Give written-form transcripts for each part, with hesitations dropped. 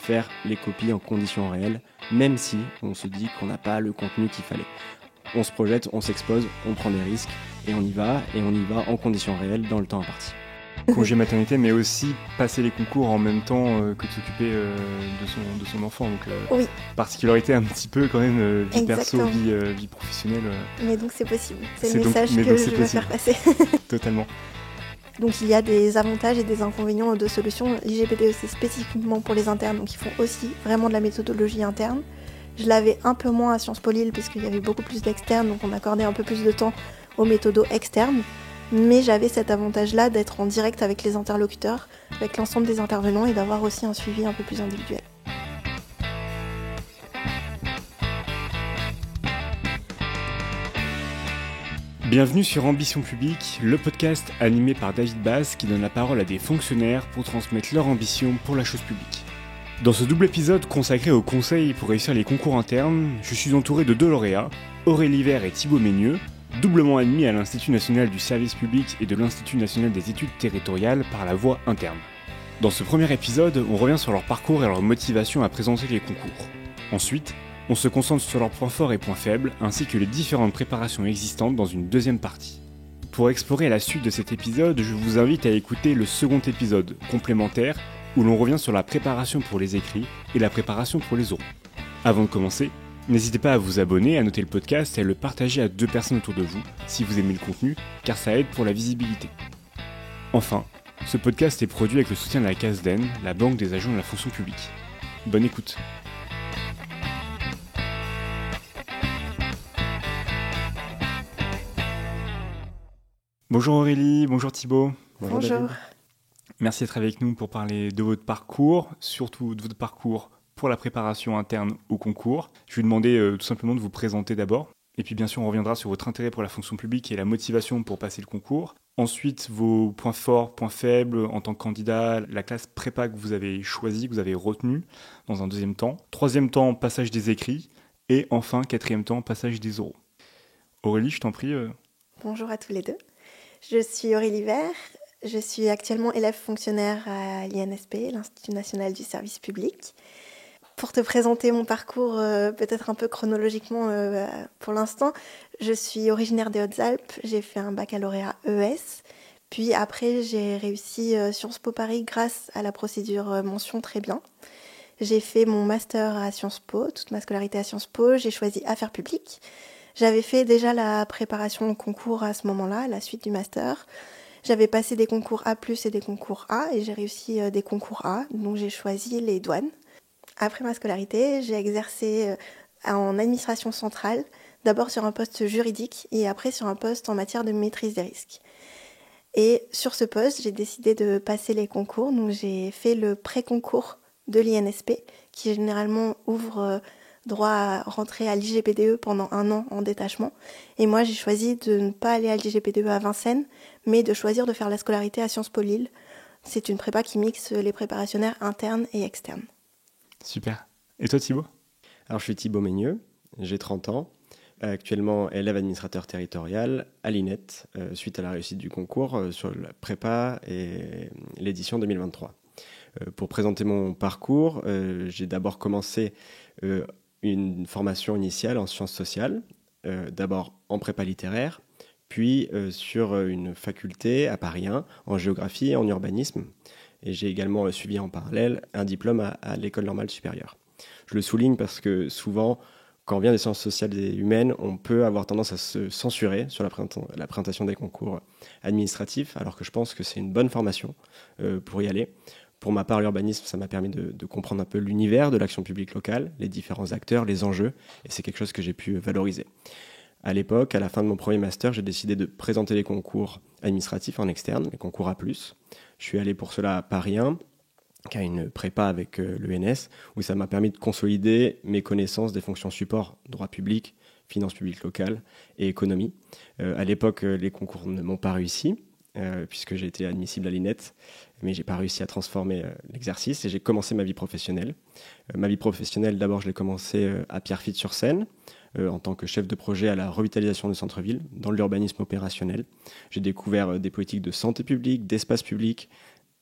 faire les copies en conditions réelles, même si on se dit qu'on n'a pas le contenu qu'il fallait. On se projette, on s'expose, on prend des risques, et on y va en conditions réelles dans le temps imparti. Congé maternité, mais aussi passer les concours en même temps que de s'occuper de son enfant. Donc, oui. Particularité un petit peu quand même, vie Exactement. perso, vie professionnelle. Mais donc c'est possible, c'est le message que je veux faire passer. Totalement. Donc il y a des avantages et des inconvénients aux deux solutions. L'IGPDE c'est spécifiquement pour les internes, donc ils font aussi vraiment de la méthodologie interne. Je l'avais un peu moins à Sciences Po Lille parce qu'il y avait beaucoup plus d'externes, donc on accordait un peu plus de temps aux méthodos externes. Mais j'avais cet avantage-là d'être en direct avec les interlocuteurs, avec l'ensemble des intervenants et d'avoir aussi un suivi un peu plus individuel. Bienvenue sur Ambition Publique, le podcast animé par David Bass qui donne la parole à des fonctionnaires pour transmettre leur ambition pour la chose publique. Dans ce double épisode consacré aux conseils pour réussir les concours internes, je suis entouré de deux lauréats, Aurélie Vert et Thibaut Meigneux, doublement admis à l'Institut National du Service Public et de l'Institut National des Études Territoriales par la voie interne. Dans ce premier épisode, on revient sur leur parcours et leur motivation à présenter les concours. Ensuite, on se concentre sur leurs points forts et points faibles, ainsi que les différentes préparations existantes dans une deuxième partie. Pour explorer la suite de cet épisode, je vous invite à écouter le second épisode, complémentaire, où l'on revient sur la préparation pour les écrits et la préparation pour les oraux. Avant de commencer, n'hésitez pas à vous abonner, à noter le podcast et à le partager à 2 personnes autour de vous, si vous aimez le contenu, car ça aide pour la visibilité. Enfin, ce podcast est produit avec le soutien de la CASDEN, la Banque des agents de la fonction publique. Bonne écoute. Bonjour Aurélie, bonjour Thibaut. Bonjour. David. Merci d'être avec nous pour parler de votre parcours, surtout de votre parcours pour la préparation interne au concours. Je vais vous demander tout simplement de vous présenter d'abord. Et puis bien sûr, on reviendra sur votre intérêt pour la fonction publique et la motivation pour passer le concours. Ensuite, vos points forts, points faibles en tant que candidat, la classe prépa que vous avez choisie, que vous avez retenue dans un deuxième temps. Troisième temps, passage des écrits. Et enfin, quatrième temps, passage des oraux. Aurélie, je t'en prie. Bonjour à tous les deux. Je suis Aurélie Vert. Je suis actuellement élève fonctionnaire à l'INSP, l'Institut National du Service Public. Pour te présenter mon parcours, peut-être un peu chronologiquement pour l'instant, je suis originaire des Hautes-Alpes, j'ai fait un baccalauréat ES, puis après j'ai réussi Sciences Po Paris grâce à la procédure mention très bien. J'ai fait mon master à Sciences Po, toute ma scolarité à Sciences Po, j'ai choisi Affaires publiques. J'avais fait déjà la préparation au concours à ce moment-là, à la suite du master. J'avais passé des concours A+, et des concours A, et j'ai réussi des concours A, donc j'ai choisi les douanes. Après ma scolarité, j'ai exercé en administration centrale, d'abord sur un poste juridique, et après sur un poste en matière de maîtrise des risques. Et sur ce poste, j'ai décidé de passer les concours, donc j'ai fait le pré-concours de l'INSP, qui généralement ouvre droit à rentrer à l'IGPDE pendant 1 an en détachement. Et moi, j'ai choisi de ne pas aller à l'IGPDE à Vincennes, mais de choisir de faire la scolarité à Sciences Po Lille. C'est une prépa qui mixe les préparationnaires internes et externes. Super. Et toi Thibaut ? Alors je suis Thibaut Meigneux, j'ai 30 ans, actuellement élève administrateur territorial à l'INET, suite à la réussite du concours sur la prépa et l'édition 2023. Pour présenter mon parcours, j'ai d'abord commencé une formation initiale en sciences sociales, d'abord en prépa littéraire, puis sur une faculté à Paris 1 en géographie et en urbanisme. Et j'ai également suivi en parallèle un diplôme à l'École normale supérieure. Je le souligne parce que souvent, quand on vient des sciences sociales et humaines, on peut avoir tendance à se censurer sur la présentation des concours administratifs, alors que je pense que c'est une bonne formation pour y aller. Pour ma part, l'urbanisme, ça m'a permis de comprendre un peu l'univers de l'action publique locale, les différents acteurs, les enjeux, et c'est quelque chose que j'ai pu valoriser. À l'époque, à la fin de mon premier master, j'ai décidé de présenter les concours administratifs en externe, les concours A+. Je suis allé pour cela à Paris 1, qui a une prépa avec l'ENS, où ça m'a permis de consolider mes connaissances des fonctions support, droit public, finances publiques locales et économie. À l'époque, les concours ne m'ont pas réussi, puisque j'ai été admissible à l'INET, mais j'ai pas réussi à transformer l'exercice et j'ai commencé ma vie professionnelle. Ma vie professionnelle, d'abord, je l'ai commencée à Pierrefitte-sur-Seine, en tant que chef de projet à la revitalisation du centre-ville, dans l'urbanisme opérationnel. J'ai découvert des politiques de santé publique, d'espace public,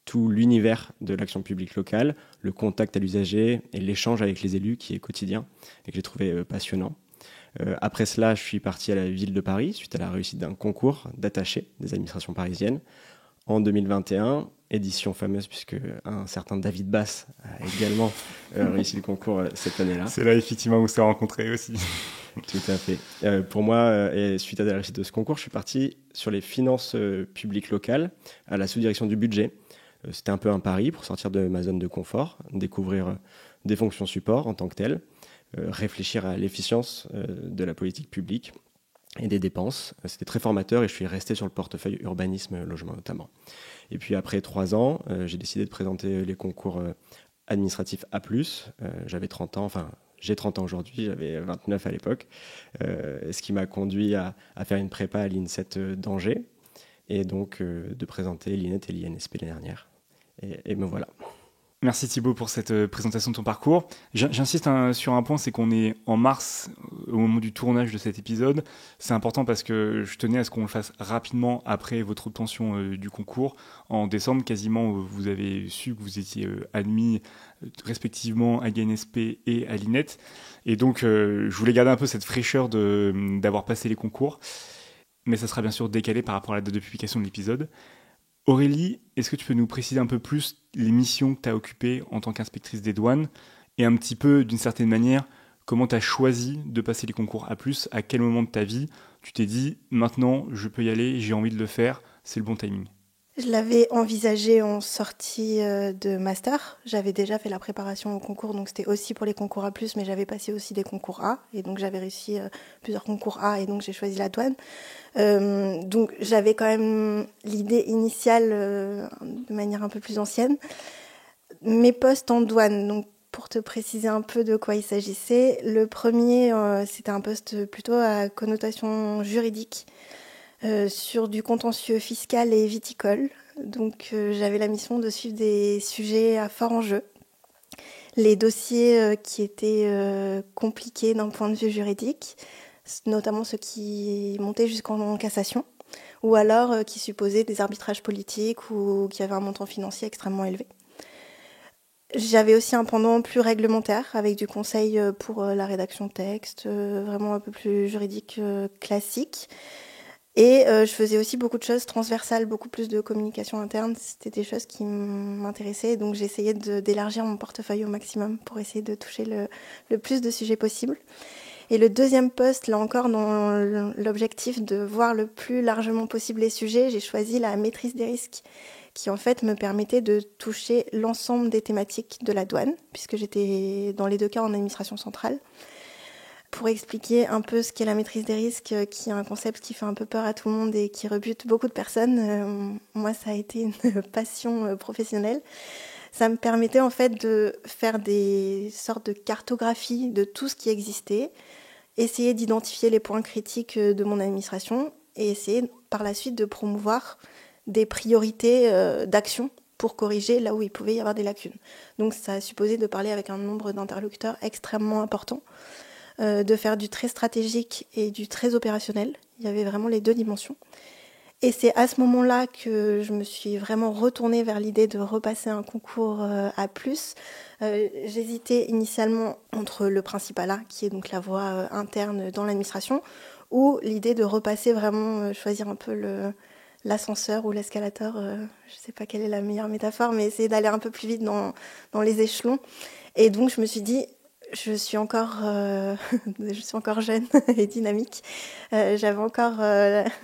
tout l'univers de l'action publique locale, le contact à l'usager et l'échange avec les élus qui est quotidien et que j'ai trouvé passionnant. Après cela, je suis parti à la ville de Paris suite à la réussite d'un concours d'attaché des administrations parisiennes. En 2021, édition fameuse puisque un certain David Bass a également réussi le concours cette année-là. C'est là effectivement où on s'est rencontrés aussi. Tout à fait. Pour moi, et suite à la réussite de ce concours, je suis parti sur les finances publiques locales à la sous-direction du budget. C'était un peu un pari pour sortir de ma zone de confort, découvrir des fonctions support en tant que telles, réfléchir à l'efficience de la politique publique et des dépenses. C'était très formateur et je suis resté sur le portefeuille urbanisme, logement notamment. Et puis après 3 ans, j'ai décidé de présenter les concours administratifs A+. J'avais 30 ans, enfin j'ai 30 ans aujourd'hui, j'avais 29 à l'époque, ce qui m'a conduit à faire une prépa à l'INSET d'Angers et donc de présenter l'INET et l'INSP l'année dernière. Et me voilà. Merci Thibaut pour cette présentation de ton parcours. J'insiste sur un point, c'est qu'on est en mars au moment du tournage de cet épisode. C'est important parce que je tenais à ce qu'on le fasse rapidement après votre obtention du concours. En décembre, quasiment, vous avez su que vous étiez admis respectivement à l'INSP et à l'INET. Et donc, je voulais garder un peu cette fraîcheur d'avoir passé les concours. Mais ça sera bien sûr décalé par rapport à la date de publication de l'épisode. Aurélie, est-ce que tu peux nous préciser un peu plus les missions que tu as occupées en tant qu'inspectrice des douanes et un petit peu, d'une certaine manière, comment tu as choisi de passer les concours A+, à quel moment de ta vie tu t'es dit « maintenant, je peux y aller, j'ai envie de le faire, c'est le bon timing ». Je l'avais envisagé en sortie de master. J'avais déjà fait la préparation au concours, donc c'était aussi pour les concours A+, mais j'avais passé aussi des concours A, et donc j'avais réussi plusieurs concours A, et donc j'ai choisi la douane. Donc j'avais quand même l'idée initiale de manière un peu plus ancienne. Mes postes en douane, donc pour te préciser un peu de quoi il s'agissait, le premier, c'était un poste plutôt à connotation juridique, sur du contentieux fiscal et viticole. Donc j'avais la mission de suivre des sujets à fort enjeu. Les dossiers qui étaient compliqués d'un point de vue juridique, notamment ceux qui montaient jusqu'en cassation, ou alors qui supposaient des arbitrages politiques ou qui avaient un montant financier extrêmement élevé. J'avais aussi un pendant plus réglementaire, avec du conseil pour la rédaction de texte, vraiment un peu plus juridique classique. Et je faisais aussi beaucoup de choses transversales, beaucoup plus de communication interne. C'était des choses qui m'intéressaient. Donc j'essayais d'élargir mon portefeuille au maximum pour essayer de toucher le plus de sujets possible. Et le deuxième poste, là encore, dans l'objectif de voir le plus largement possible les sujets, j'ai choisi la maîtrise des risques, qui en fait me permettait de toucher l'ensemble des thématiques de la douane, puisque j'étais dans les deux cas en administration centrale. Pour expliquer un peu ce qu'est la maîtrise des risques, qui est un concept qui fait un peu peur à tout le monde et qui rebute beaucoup de personnes, moi ça a été une passion professionnelle. Ça me permettait en fait de faire des sortes de cartographie de tout ce qui existait, essayer d'identifier les points critiques de mon administration et essayer par la suite de promouvoir des priorités d'action pour corriger là où il pouvait y avoir des lacunes. Donc ça a supposé de parler avec un nombre d'interlocuteurs extrêmement important, de faire du très stratégique et du très opérationnel. Il y avait vraiment les deux dimensions. Et c'est à ce moment-là que je me suis vraiment retournée vers l'idée de repasser un concours A+. J'hésitais initialement entre le principal A, qui est donc la voie interne dans l'administration, ou l'idée de repasser vraiment, choisir un peu l'ascenseur ou l'escalator, je ne sais pas quelle est la meilleure métaphore, mais essayer d'aller un peu plus vite dans les échelons. Et donc je me suis dit, je suis encore jeune et dynamique. J'avais encore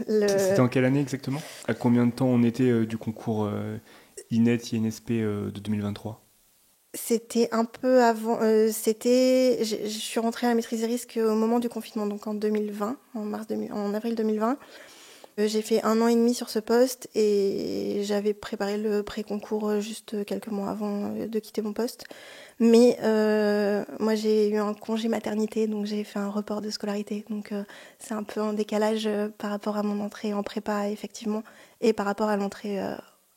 C'était en quelle année exactement ? À combien de temps on était du concours INET, INSP de 2023 ? C'était un peu avant. Je suis rentrée à la maîtrise des risques au moment du confinement, donc en 2020, en avril 2020. J'ai fait 1 an et demi sur ce poste et j'avais préparé le pré-concours juste quelques mois avant de quitter mon poste. Mais moi, j'ai eu un congé maternité, donc j'ai fait un report de scolarité. Donc c'est un peu en décalage par rapport à mon entrée en prépa, effectivement, et par rapport à l'entrée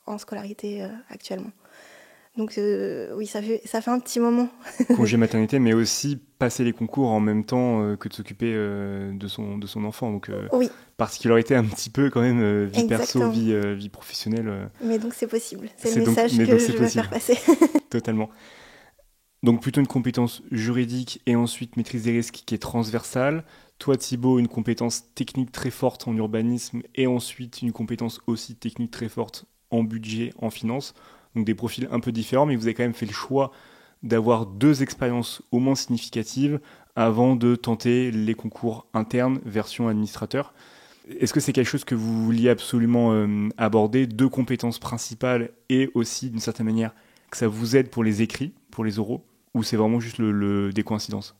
en scolarité actuellement. Donc oui, ça fait un petit moment. Congé maternité, mais aussi passer les concours en même temps que de s'occuper de son enfant. Donc Oui, particularité un petit peu quand même, vie perso, exactement. vie professionnelle. Mais donc c'est possible. C'est C'est le donc- message mais que donc c'est je veux possible. faire passer. Totalement. Donc plutôt une compétence juridique et ensuite maîtrise des risques qui est transversale. Toi Thibaut, une compétence technique très forte en urbanisme et ensuite une compétence aussi technique très forte en budget, en finance. Donc des profils un peu différents, mais vous avez quand même fait le choix d'avoir 2 expériences au moins significatives avant de tenter les concours internes version administrateur. Est-ce que c'est quelque chose que vous vouliez absolument aborder, 2 compétences principales et aussi d'une certaine manière que ça vous aide pour les écrits, pour les oraux, ou c'est vraiment juste des coïncidences?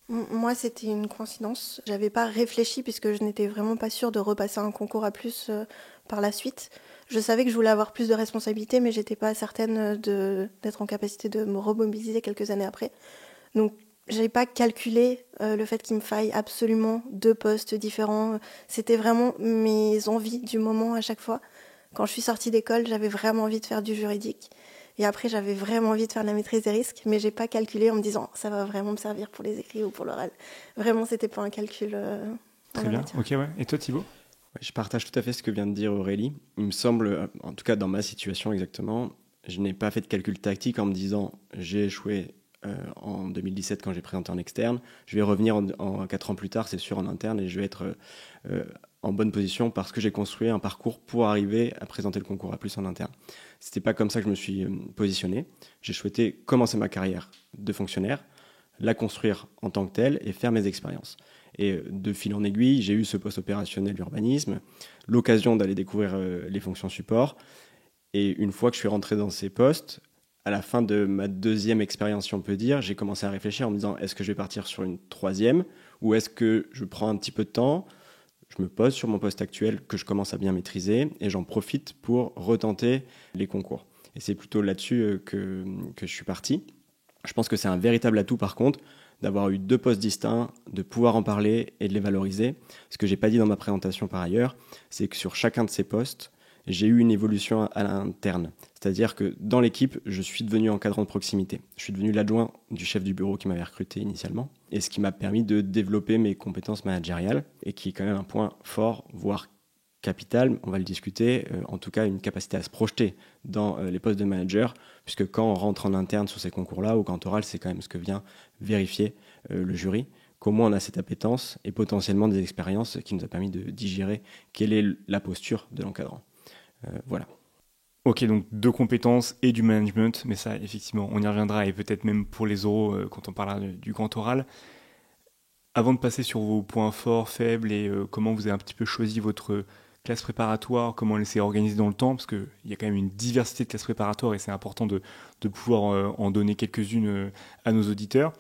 Moi, c'était une coïncidence. J'avais pas réfléchi puisque je n'étais vraiment pas sûre de repasser un concours à plus par la suite. Je savais que je voulais avoir plus de responsabilités, mais j'étais pas certaine d'être en capacité de me remobiliser quelques années après. Donc, j'avais pas calculé le fait qu'il me faille absolument 2 postes différents. C'était vraiment mes envies du moment à chaque fois. Quand je suis sortie d'école, j'avais vraiment envie de faire du juridique. Et après, j'avais vraiment envie de faire de la maîtrise des risques, mais j'ai pas calculé en me disant ça va vraiment me servir pour les écrits ou pour l'oral. Vraiment, c'était pas un calcul en Très la bien, matière. ok, ouais. Et toi Thibaut? Ouais, je partage tout à fait ce que vient de dire Aurélie. Il me semble, en tout cas dans ma situation exactement, je n'ai pas fait de calcul tactique en me disant j'ai échoué en 2017 quand j'ai présenté en externe, je vais revenir en 4 ans plus tard, c'est sûr, en interne, et je vais être en bonne position parce que j'ai construit un parcours pour arriver à présenter le concours à plus en interne. C'était pas comme ça que je me suis positionné. J'ai souhaité commencer ma carrière de fonctionnaire, la construire en tant que telle et faire mes expériences. Et de fil en aiguille, j'ai eu ce poste opérationnel urbanisme, l'occasion d'aller découvrir les fonctions support. Et une fois que je suis rentré dans ces postes, à la fin de ma 2e expérience, si on peut dire, j'ai commencé à réfléchir en me disant est-ce que je vais partir sur une 3e ou est-ce que je prends un petit peu de temps, je me pose sur mon poste actuel que je commence à bien maîtriser et j'en profite pour retenter les concours. Et c'est plutôt là-dessus que je suis parti. Je pense que c'est un véritable atout par contre d'avoir eu 2 postes distincts, de pouvoir en parler et de les valoriser. Ce que j'ai pas dit dans ma présentation par ailleurs, c'est que sur chacun de ces postes, j'ai eu une évolution à l'interne. C'est-à-dire que dans l'équipe, je suis devenu encadrant de proximité. Je suis devenu l'adjoint du chef du bureau qui m'avait recruté initialement, et ce qui m'a permis de développer mes compétences managériales, et qui est quand même un point fort, voire capital, on va le discuter, en tout cas une capacité à se projeter dans les postes de manager, puisque quand on rentre en interne sur ces concours-là, ou quand oral, c'est quand même ce que vient vérifier le jury, comment on a cette appétence et potentiellement des expériences qui nous a permis de digérer quelle est la posture de l'encadrant. Voilà. Ok, donc 2 compétences et du management, mais ça, effectivement, on y reviendra, et peut-être même pour les oraux quand on parlera du grand oral. Avant de passer sur vos points forts, faibles, et comment vous avez un petit peu choisi votre classe préparatoire, comment elle s'est organisée dans le temps, parce qu'il y a quand même une diversité de classes préparatoires, et c'est important de pouvoir en donner quelques-unes à nos auditeurs.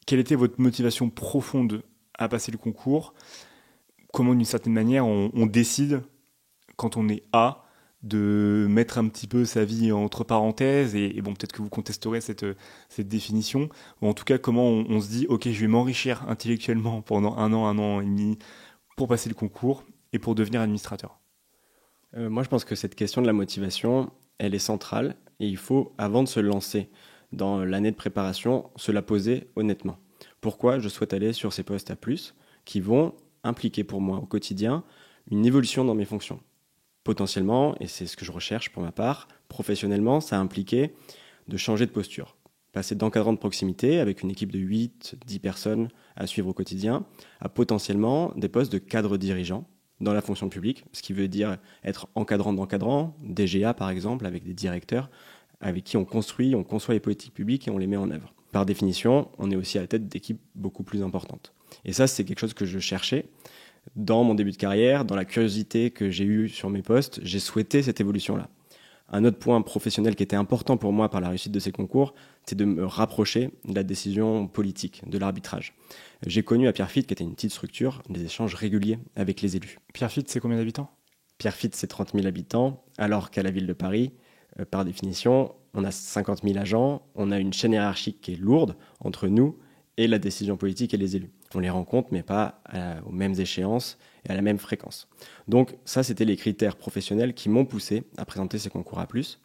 Quelle était votre motivation profonde à passer le concours? Comment, d'une certaine manière, on décide, quand on est A, de mettre un petit peu sa vie entre parenthèses, et bon, peut-être que vous contesterez cette définition, ou en tout cas comment on se dit ok, je vais m'enrichir intellectuellement pendant un an et demi pour passer le concours et pour devenir administrateur. Moi, je pense que cette question de la motivation, elle est centrale, et il faut, avant de se lancer dans l'année de préparation, se la poser honnêtement. Pourquoi je souhaite aller sur ces postes à plus qui vont impliquer pour moi au quotidien une évolution dans mes fonctions? Potentiellement, et c'est ce que je recherche pour ma part, professionnellement, ça a impliqué de changer de posture. Passer d'encadrant de proximité avec une équipe de 8-10 personnes à suivre au quotidien, à potentiellement des postes de cadre dirigeant dans la fonction publique, ce qui veut dire être encadrant d'encadrant, DGA par exemple, avec des directeurs avec qui on conçoit les politiques publiques et on les met en œuvre. Par définition, on est aussi à la tête d'équipes beaucoup plus importantes. Et ça, c'est quelque chose que je cherchais. Dans mon début de carrière, dans la curiosité que j'ai eue sur mes postes, j'ai souhaité cette évolution-là. Un autre point professionnel qui était important pour moi par la réussite de ces concours, c'est de me rapprocher de la décision politique, de l'arbitrage. J'ai connu à Pierrefitte, qui était une petite structure, des échanges réguliers avec les élus. Pierrefitte, c'est combien d'habitants? Pierrefitte, c'est 30 000 habitants, alors qu'à la ville de Paris, par définition, on a 50 000 agents, on a une chaîne hiérarchique qui est lourde entre nous et la décision politique et les élus. On les rencontre, mais pas aux mêmes échéances et à la même fréquence. Donc ça, c'était les critères professionnels qui m'ont poussé à présenter ces concours à plus.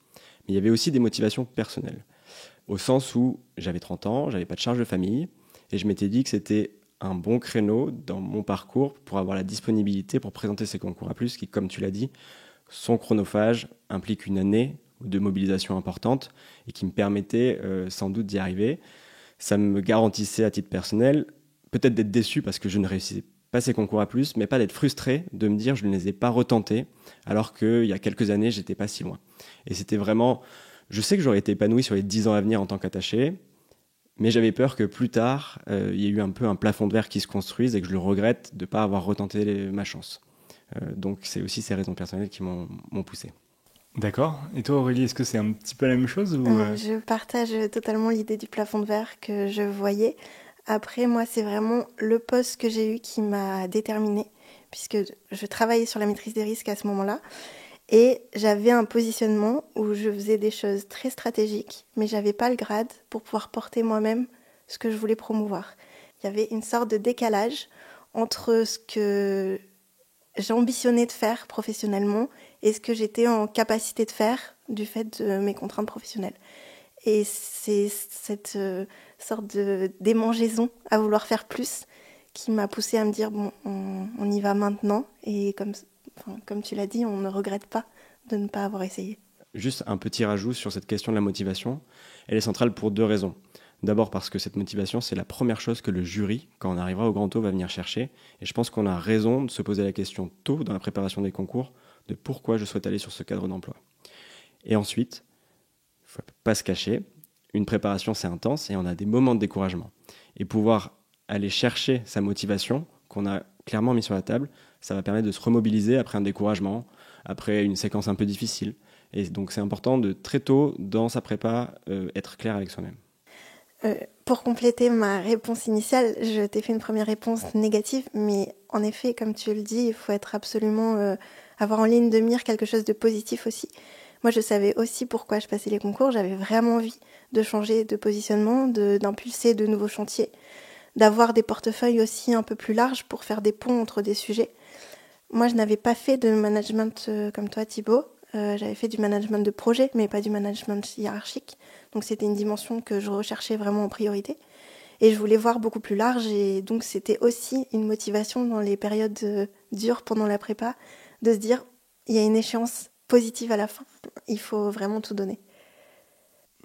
Mais il y avait aussi des motivations personnelles, au sens où j'avais 30 ans, j'avais pas de charge de famille, et je m'étais dit que c'était un bon créneau dans mon parcours pour avoir la disponibilité pour présenter ces concours A+, qui, comme tu l'as dit, sont chronophages, impliquent une année de mobilisation importante et qui me permettaient sans doute d'y arriver. Ça me garantissait à titre personnel, peut-être d'être déçu parce que je ne réussissais pas ces concours A+, mais pas d'être frustré de me dire je ne les ai pas retentés alors qu'il y a quelques années, j'étais pas si loin. Et c'était vraiment... Je sais que j'aurais été épanoui sur les 10 ans à venir en tant qu'attaché, mais j'avais peur que plus tard, il y ait eu un peu un plafond de verre qui se construise et que je le regrette de ne pas avoir retenté ma chance. Donc c'est aussi ces raisons personnelles qui m'ont poussé. D'accord. Et toi, Aurélie, est-ce que c'est un petit peu la même chose ou... Je partage totalement l'idée du plafond de verre que je voyais. Après, moi, c'est vraiment le poste que j'ai eu qui m'a déterminée, puisque je travaillais sur la maîtrise des risques à ce moment-là. Et j'avais un positionnement où je faisais des choses très stratégiques, mais j'avais pas le grade pour pouvoir porter moi-même ce que je voulais promouvoir. Il y avait une sorte de décalage entre ce que j'ambitionnais de faire professionnellement et ce que j'étais en capacité de faire du fait de mes contraintes professionnelles. Et c'est cette sorte de démangeaison à vouloir faire plus qui m'a poussée à me dire bon, on y va maintenant. Et comme tu l'as dit, on ne regrette pas de ne pas avoir essayé. Juste un petit rajout sur cette question de la motivation. Elle est centrale pour 2 raisons. D'abord parce que cette motivation, c'est la première chose que le jury, quand on arrivera au grand taux, va venir chercher. Et je pense qu'on a raison de se poser la question tôt dans la préparation des concours de pourquoi je souhaite aller sur ce cadre d'emploi. Et ensuite, il ne faut pas se cacher, une préparation c'est intense et on a des moments de découragement. Et pouvoir aller chercher sa motivation, qu'on a clairement mis sur la table, ça va permettre de se remobiliser après un découragement, après une séquence un peu difficile. Et donc c'est important de très tôt dans sa prépa être clair avec soi-même. Pour compléter ma réponse initiale, je t'ai fait une première réponse négative, mais en effet, comme tu le dis, il faut être absolument avoir en ligne de mire quelque chose de positif aussi. Moi, je savais aussi pourquoi je passais les concours. J'avais vraiment envie de changer de positionnement, d'impulser de nouveaux chantiers, d'avoir des portefeuilles aussi un peu plus larges pour faire des ponts entre des sujets. Moi, je n'avais pas fait de management comme toi, Thibaut. J'avais fait du management de projet, mais pas du management hiérarchique. Donc, c'était une dimension que je recherchais vraiment en priorité. Et je voulais voir beaucoup plus large. Et donc, c'était aussi une motivation dans les périodes dures pendant la prépa de se dire, il y a une échéance positive à la fin. Il faut vraiment tout donner.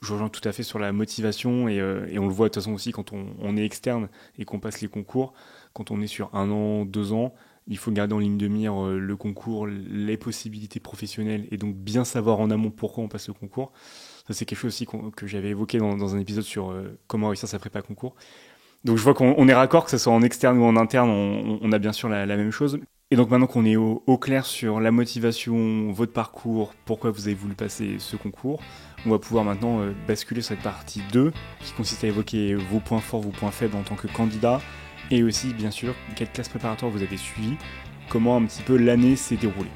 Je rejoins tout à fait sur la motivation et on le voit de toute façon aussi quand on est externe et qu'on passe les concours. Quand on est sur 1 an, 2 ans, il faut garder en ligne de mire le concours, les possibilités professionnelles et donc bien savoir en amont pourquoi on passe le concours. Ça, c'est quelque chose aussi que j'avais évoqué dans un épisode sur comment réussir sa prépa concours. Donc je vois qu'on est raccord, que ce soit en externe ou en interne, on a bien sûr la même chose. Et donc maintenant qu'on est au clair sur la motivation, votre parcours, pourquoi vous avez voulu passer ce concours, on va pouvoir maintenant basculer sur cette partie 2 qui consiste à évoquer vos points forts, vos points faibles en tant que candidat et aussi bien sûr quelle classe préparatoire vous avez suivi, comment un petit peu l'année s'est déroulée.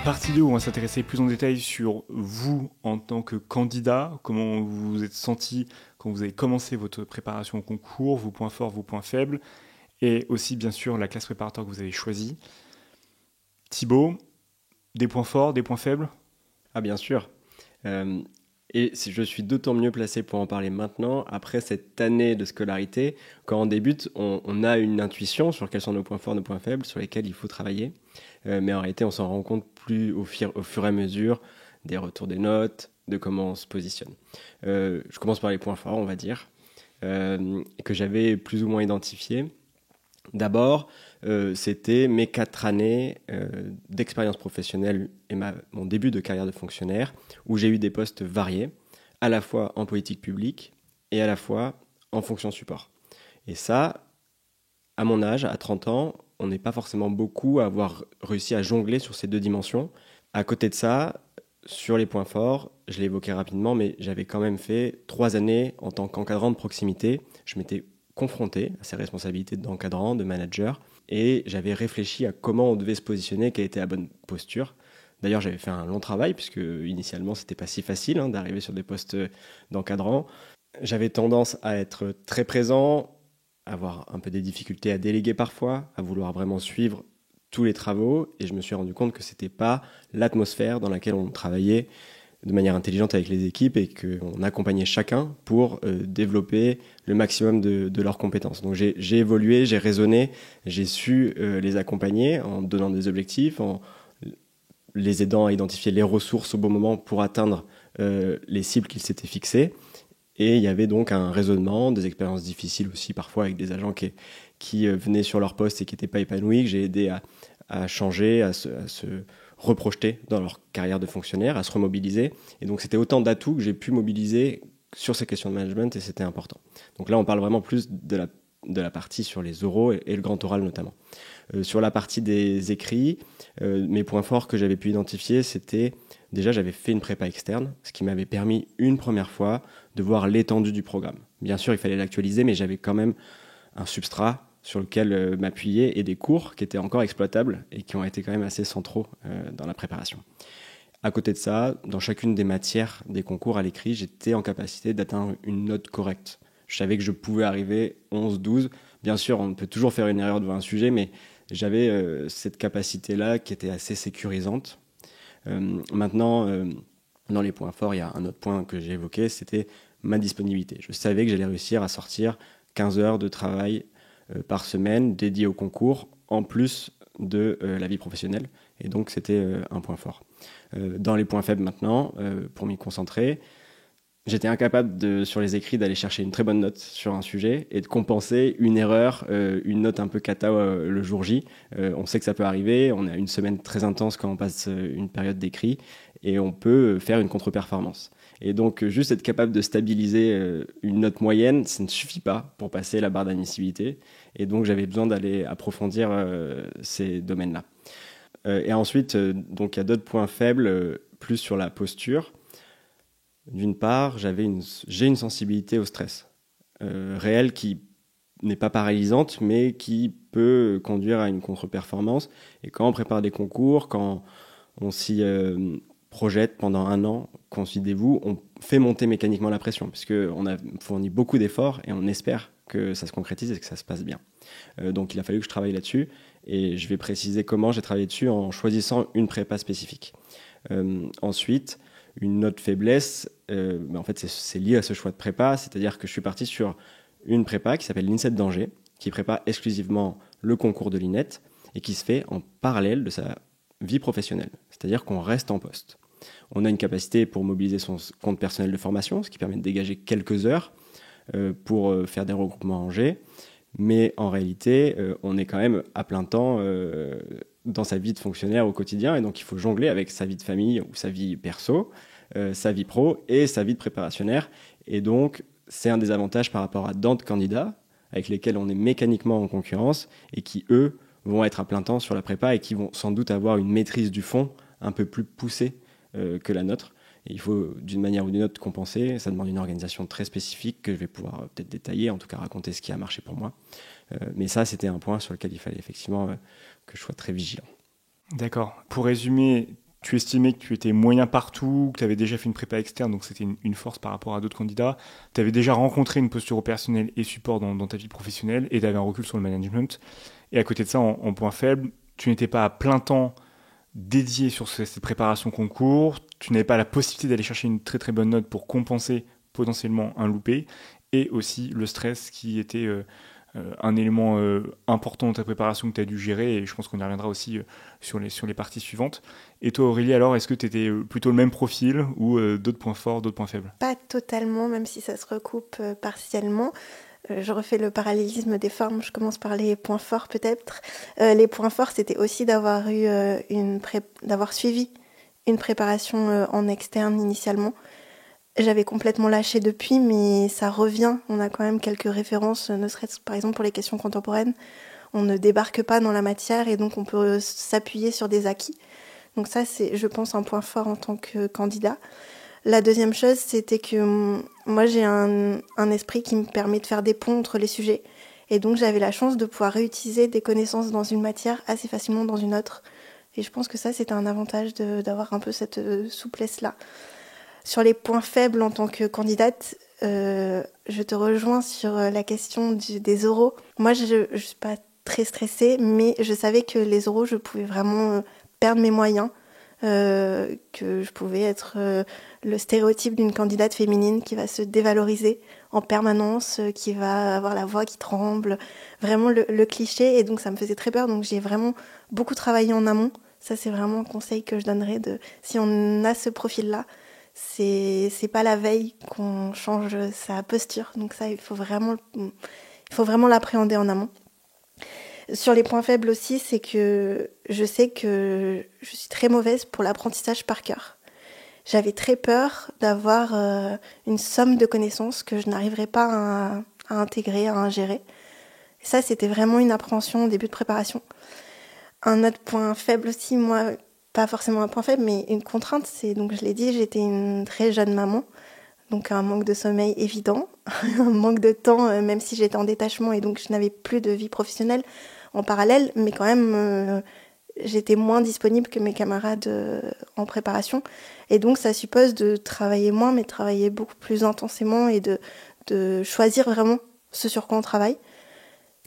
Partie 2 où on va s'intéresser plus en détail sur vous en tant que candidat, comment vous vous êtes senti quand vous avez commencé votre préparation au concours, vos points forts, vos points faibles, et aussi bien sûr la classe préparatoire que vous avez choisie. Thibaut, des points forts, des points faibles ? Ah bien sûr. Et je suis d'autant mieux placé pour en parler maintenant, après cette année de scolarité. Quand on débute, on a une intuition sur quels sont nos points forts, nos points faibles, sur lesquels il faut travailler. Mais en réalité, on s'en rend compte plus au fur et à mesure des retours des notes, de comment on se positionne. Je commence par les points forts, on va dire, que j'avais plus ou moins identifiés. D'abord, c'était mes 4 années d'expérience professionnelle et mon début de carrière de fonctionnaire, où j'ai eu des postes variés, à la fois en politique publique et à la fois en fonction support. Et ça, à mon âge, à 30 ans, on n'est pas forcément beaucoup à avoir réussi à jongler sur ces 2 dimensions. À côté de ça, sur les points forts, je l'ai évoqué rapidement, mais j'avais quand même fait 3 années en tant qu'encadrant de proximité. Je m'étais confronté à ces responsabilités d'encadrant, de manager, et j'avais réfléchi à comment on devait se positionner, quelle était la bonne posture. D'ailleurs, j'avais fait un long travail, puisque initialement, c'était pas si facile d'arriver sur des postes d'encadrant. J'avais tendance à être très présent, avoir un peu des difficultés à déléguer parfois, à vouloir vraiment suivre tous les travaux, et je me suis rendu compte que c'était pas l'atmosphère dans laquelle on travaillait de manière intelligente avec les équipes et qu'on accompagnait chacun pour développer le maximum de leurs compétences. Donc j'ai évolué, j'ai raisonné, j'ai su les accompagner en donnant des objectifs, en les aidant à identifier les ressources au bon moment pour atteindre les cibles qu'ils s'étaient fixées. Et il y avait donc un raisonnement, des expériences difficiles aussi parfois avec des agents qui venaient sur leur poste et qui n'étaient pas épanouis, que j'ai aidé à changer, à se reprojeter dans leur carrière de fonctionnaire, à se remobiliser. Et donc c'était autant d'atouts que j'ai pu mobiliser sur ces questions de management et c'était important. Donc là on parle vraiment plus de la partie sur les oraux et le grand oral notamment. Sur la partie des écrits, mes points forts que j'avais pu identifier, c'était déjà j'avais fait une prépa externe, ce qui m'avait permis une première fois de voir l'étendue du programme. Bien sûr, il fallait l'actualiser, mais j'avais quand même un substrat sur lequel m'appuyer et des cours qui étaient encore exploitables et qui ont été quand même assez centraux dans la préparation. À côté de ça, dans chacune des matières des concours à l'écrit, j'étais en capacité d'atteindre une note correcte. Je savais que je pouvais arriver 11-12. Bien sûr, on peut toujours faire une erreur devant un sujet, mais j'avais cette capacité-là qui était assez sécurisante. Maintenant, dans les points forts, il y a un autre point que j'ai évoqué, c'était ma disponibilité. Je savais que j'allais réussir à sortir 15 heures de travail par semaine dédiées au concours, en plus de la vie professionnelle. Et donc, c'était un point fort. Dans les points faibles maintenant, pour m'y concentrer, j'étais incapable, sur les écrits, d'aller chercher une très bonne note sur un sujet et de compenser une erreur, une note un peu cata le jour J. On sait que ça peut arriver, on a une semaine très intense quand on passe une période d'écrit et on peut faire une contre-performance. Et donc, juste être capable de stabiliser une note moyenne, ça ne suffit pas pour passer la barre d'admissibilité. Et donc, j'avais besoin d'aller approfondir ces domaines-là. Et ensuite, donc, il y a d'autres points faibles, plus sur la posture. D'une part, j'ai une sensibilité au stress réelle qui n'est pas paralysante, mais qui peut conduire à une contre-performance. Et quand on prépare des concours, quand on s'y projette pendant un an, qu'on s'y dévoue, on fait monter mécaniquement la pression, puisqu'on a fourni beaucoup d'efforts et on espère que ça se concrétise et que ça se passe bien. Donc il a fallu que je travaille là-dessus, et je vais préciser comment j'ai travaillé dessus en choisissant une prépa spécifique. Ensuite, une autre faiblesse, en fait c'est lié à ce choix de prépa, c'est-à-dire que je suis parti sur une prépa qui s'appelle l'INSET d'Angers, qui prépare exclusivement le concours de l'INET et qui se fait en parallèle de sa vie professionnelle, c'est-à-dire qu'on reste en poste. On a une capacité pour mobiliser son compte personnel de formation, ce qui permet de dégager quelques heures pour faire des regroupements à Angers, mais en réalité, on est quand même à plein temps dans sa vie de fonctionnaire au quotidien, et donc il faut jongler avec sa vie de famille ou sa vie perso, sa vie pro et sa vie de préparationnaire. Et donc, c'est un des avantages par rapport à d'autres candidats avec lesquels on est mécaniquement en concurrence et qui, eux, vont être à plein temps sur la prépa et qui vont sans doute avoir une maîtrise du fond un peu plus poussée que la nôtre. Et il faut, d'une manière ou d'une autre, compenser. Ça demande une organisation très spécifique que je vais pouvoir peut-être détailler, en tout cas raconter ce qui a marché pour moi. Mais ça, c'était un point sur lequel il fallait effectivement que je sois très vigilant. D'accord. Pour résumer, tu estimais que tu étais moyen partout, que tu avais déjà fait une prépa externe, donc c'était une force par rapport à d'autres candidats. Tu avais déjà rencontré une posture opérationnelle et support dans ta vie professionnelle, et tu avais un recul sur le management. Et à côté de ça, en point faible, tu n'étais pas à plein temps dédié sur cette préparation concours, tu n'avais pas la possibilité d'aller chercher une très très bonne note pour compenser potentiellement un loupé, et aussi le stress qui était un élément important dans ta préparation que tu as dû gérer, et je pense qu'on y reviendra aussi sur les parties suivantes. Et toi Aurélie, alors, est-ce que tu étais plutôt le même profil ou d'autres points forts, d'autres points faibles ? Pas totalement, même si ça se recoupe partiellement. Je refais le parallélisme des formes, je commence par les points forts peut-être. Les points forts, c'était aussi d'avoir suivi une préparation en externe initialement. J'avais complètement lâché depuis, mais ça revient. On a quand même quelques références, ne serait-ce par exemple pour les questions contemporaines. On ne débarque pas dans la matière et donc on peut s'appuyer sur des acquis. Donc ça, c'est, je pense, un point fort en tant que candidat. La deuxième chose, c'était que moi, j'ai un esprit qui me permet de faire des ponts entre les sujets. Et donc, j'avais la chance de pouvoir réutiliser des connaissances dans une matière assez facilement dans une autre. Et je pense que ça, c'était un avantage d'avoir un peu cette souplesse-là. Sur les points faibles en tant que candidate, je te rejoins sur la question des oraux. Moi, je ne suis pas très stressée, mais je savais que les oraux, je pouvais vraiment perdre mes moyens, que je pouvais être le stéréotype d'une candidate féminine qui va se dévaloriser en permanence, qui va avoir la voix qui tremble, vraiment le cliché. Et donc, ça me faisait très peur. Donc, j'ai vraiment beaucoup travaillé en amont. Ça, c'est vraiment un conseil que je donnerais si on a ce profil-là. C'est pas la veille qu'on change sa posture. Donc ça, il faut vraiment l'appréhender en amont. Sur les points faibles aussi, c'est que je sais que je suis très mauvaise pour l'apprentissage par cœur. J'avais très peur d'avoir une somme de connaissances que je n'arriverais pas à intégrer, à ingérer. Et ça, c'était vraiment une appréhension au début de préparation. Un autre point faible aussi, moi, pas forcément un point faible, mais une contrainte, c'est, donc je l'ai dit, j'étais une très jeune maman, donc un manque de sommeil évident, un manque de temps, même si j'étais en détachement et donc je n'avais plus de vie professionnelle en parallèle, mais quand même, j'étais moins disponible que mes camarades en préparation. Et donc ça suppose de travailler moins, mais de travailler beaucoup plus intensément et de choisir vraiment ce sur quoi on travaille.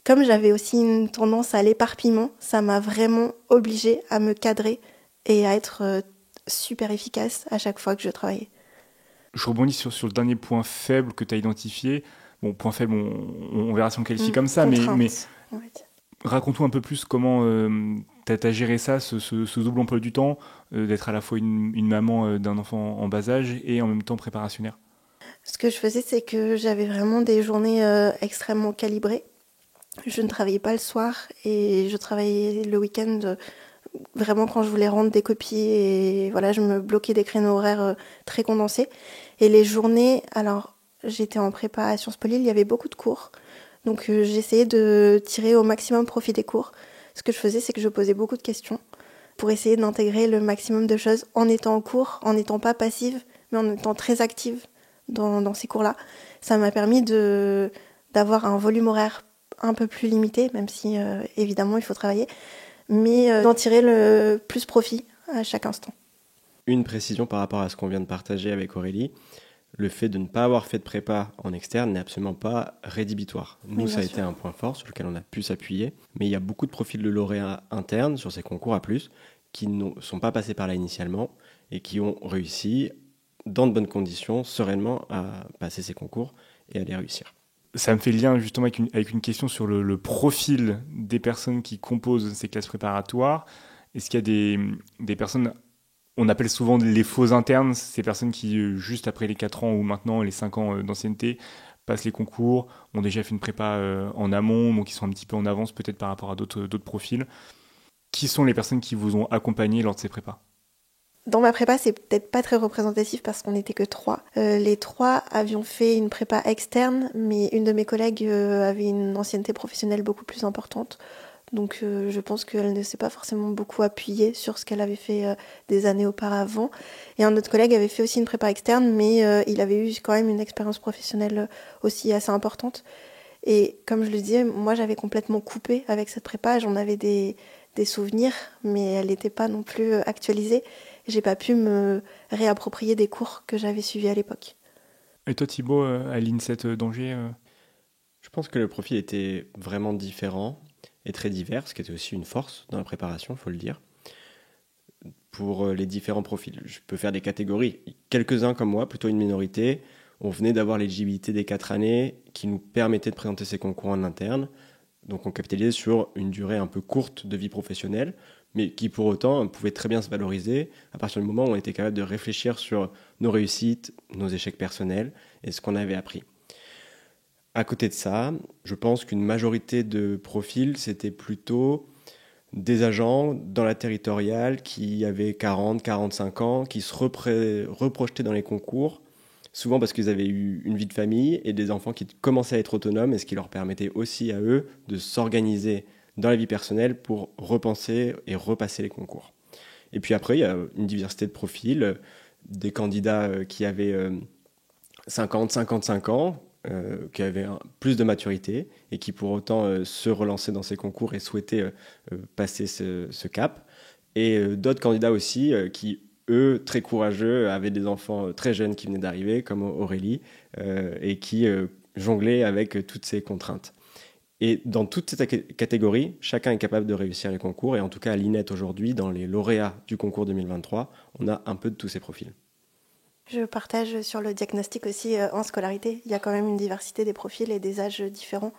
Comme j'avais aussi une tendance à l'éparpillement, ça m'a vraiment obligée à me cadrer et à être super efficace à chaque fois que je travaillais. Je rebondis sur le dernier point faible que tu as identifié. Bon, point faible, on verra si on qualifie comme ça, mais raconte-nous un peu plus comment tu as géré ça, ce double emploi du temps, d'être à la fois une maman d'un enfant en bas âge et en même temps préparationnaire. Ce que je faisais, c'est que j'avais vraiment des journées extrêmement calibrées. Je ne travaillais pas le soir et je travaillais le week-end vraiment quand je voulais rendre des copies et voilà, je me bloquais des créneaux horaires très condensés. Et les journées, alors j'étais en prépa à Sciences Po Lille, il y avait beaucoup de cours. Donc j'essayais de tirer au maximum profit des cours. Ce que je faisais, c'est que je posais beaucoup de questions pour essayer d'intégrer le maximum de choses en étant en cours, en n'étant pas passive, mais en étant très active dans ces cours-là. Ça m'a permis d'avoir un volume horaire un peu plus limité, même si évidemment il faut travailler, mais d'en tirer le plus profit à chaque instant. Une précision par rapport à ce qu'on vient de partager avec Aurélie, le fait de ne pas avoir fait de prépa en externe n'est absolument pas rédhibitoire. Nous, Oui, ça a sûr. été un point fort sur lequel on a pu s'appuyer, mais il y a beaucoup de profils de lauréats internes sur ces concours A+, qui ne sont pas passés par là initialement et qui ont réussi dans de bonnes conditions, sereinement, à passer ces concours et à les réussir. Ça me fait le lien justement avec une question sur le profil des personnes qui composent ces classes préparatoires. Est-ce qu'il y a des personnes, on appelle souvent les faux internes, ces personnes qui, juste après les 4 ans ou maintenant les 5 ans d'ancienneté, passent les concours, ont déjà fait une prépa en amont, donc qui sont un petit peu en avance peut-être par rapport à d'autres profils. Qui sont les personnes qui vous ont accompagné lors de ces prépas ? Dans ma prépa, c'est peut-être pas très représentatif parce qu'on n'était que 3. Les 3 avions fait une prépa externe, mais une de mes collègues avait une ancienneté professionnelle beaucoup plus importante. Donc je pense qu'elle ne s'est pas forcément beaucoup appuyée sur ce qu'elle avait fait des années auparavant. Et un autre collègue avait fait aussi une prépa externe, mais il avait eu quand même une expérience professionnelle aussi assez importante. Et comme je le disais, moi j'avais complètement coupé avec cette prépa. J'en avais des souvenirs, mais elle n'était pas non plus actualisée. J'ai pas pu me réapproprier des cours que j'avais suivis à l'époque. Et toi Thibaut, à l'INSET d'Angers Je pense que le profil était vraiment différent et très divers, ce qui était aussi une force dans la préparation, il faut le dire. Pour les différents profils, je peux faire des catégories. Quelques-uns comme moi, plutôt une minorité, on venait d'avoir l'éligibilité des 4 années qui nous permettait de présenter ces concours en interne. Donc on capitalisait sur une durée un peu courte de vie professionnelle, mais qui pour autant pouvait très bien se valoriser à partir du moment où on était capable de réfléchir sur nos réussites, nos échecs personnels et ce qu'on avait appris. À côté de ça, je pense qu'une majorité de profils, c'était plutôt des agents dans la territoriale qui avaient 40, 45 ans, qui se reprojetaient dans les concours, souvent parce qu'ils avaient eu une vie de famille et des enfants qui commençaient à être autonomes, et ce qui leur permettait aussi à eux de s'organiser dans la vie personnelle pour repenser et repasser les concours. Et puis après, il y a une diversité de profils, des candidats qui avaient 50, 55 ans, qui avaient plus de maturité et qui pour autant se relançaient dans ces concours et souhaitaient passer ce cap. Et d'autres candidats aussi qui, eux, très courageux, avaient des enfants très jeunes qui venaient d'arriver, comme Aurélie, et qui jonglaient avec toutes ces contraintes. Et dans toutes ces catégories, chacun est capable de réussir les concours. Et en tout cas, à l'INET aujourd'hui, dans les lauréats du concours 2023, on a un peu de tous ces profils. Je partage sur le diagnostic aussi en scolarité. Il y a quand même une diversité des profils et des âges différents.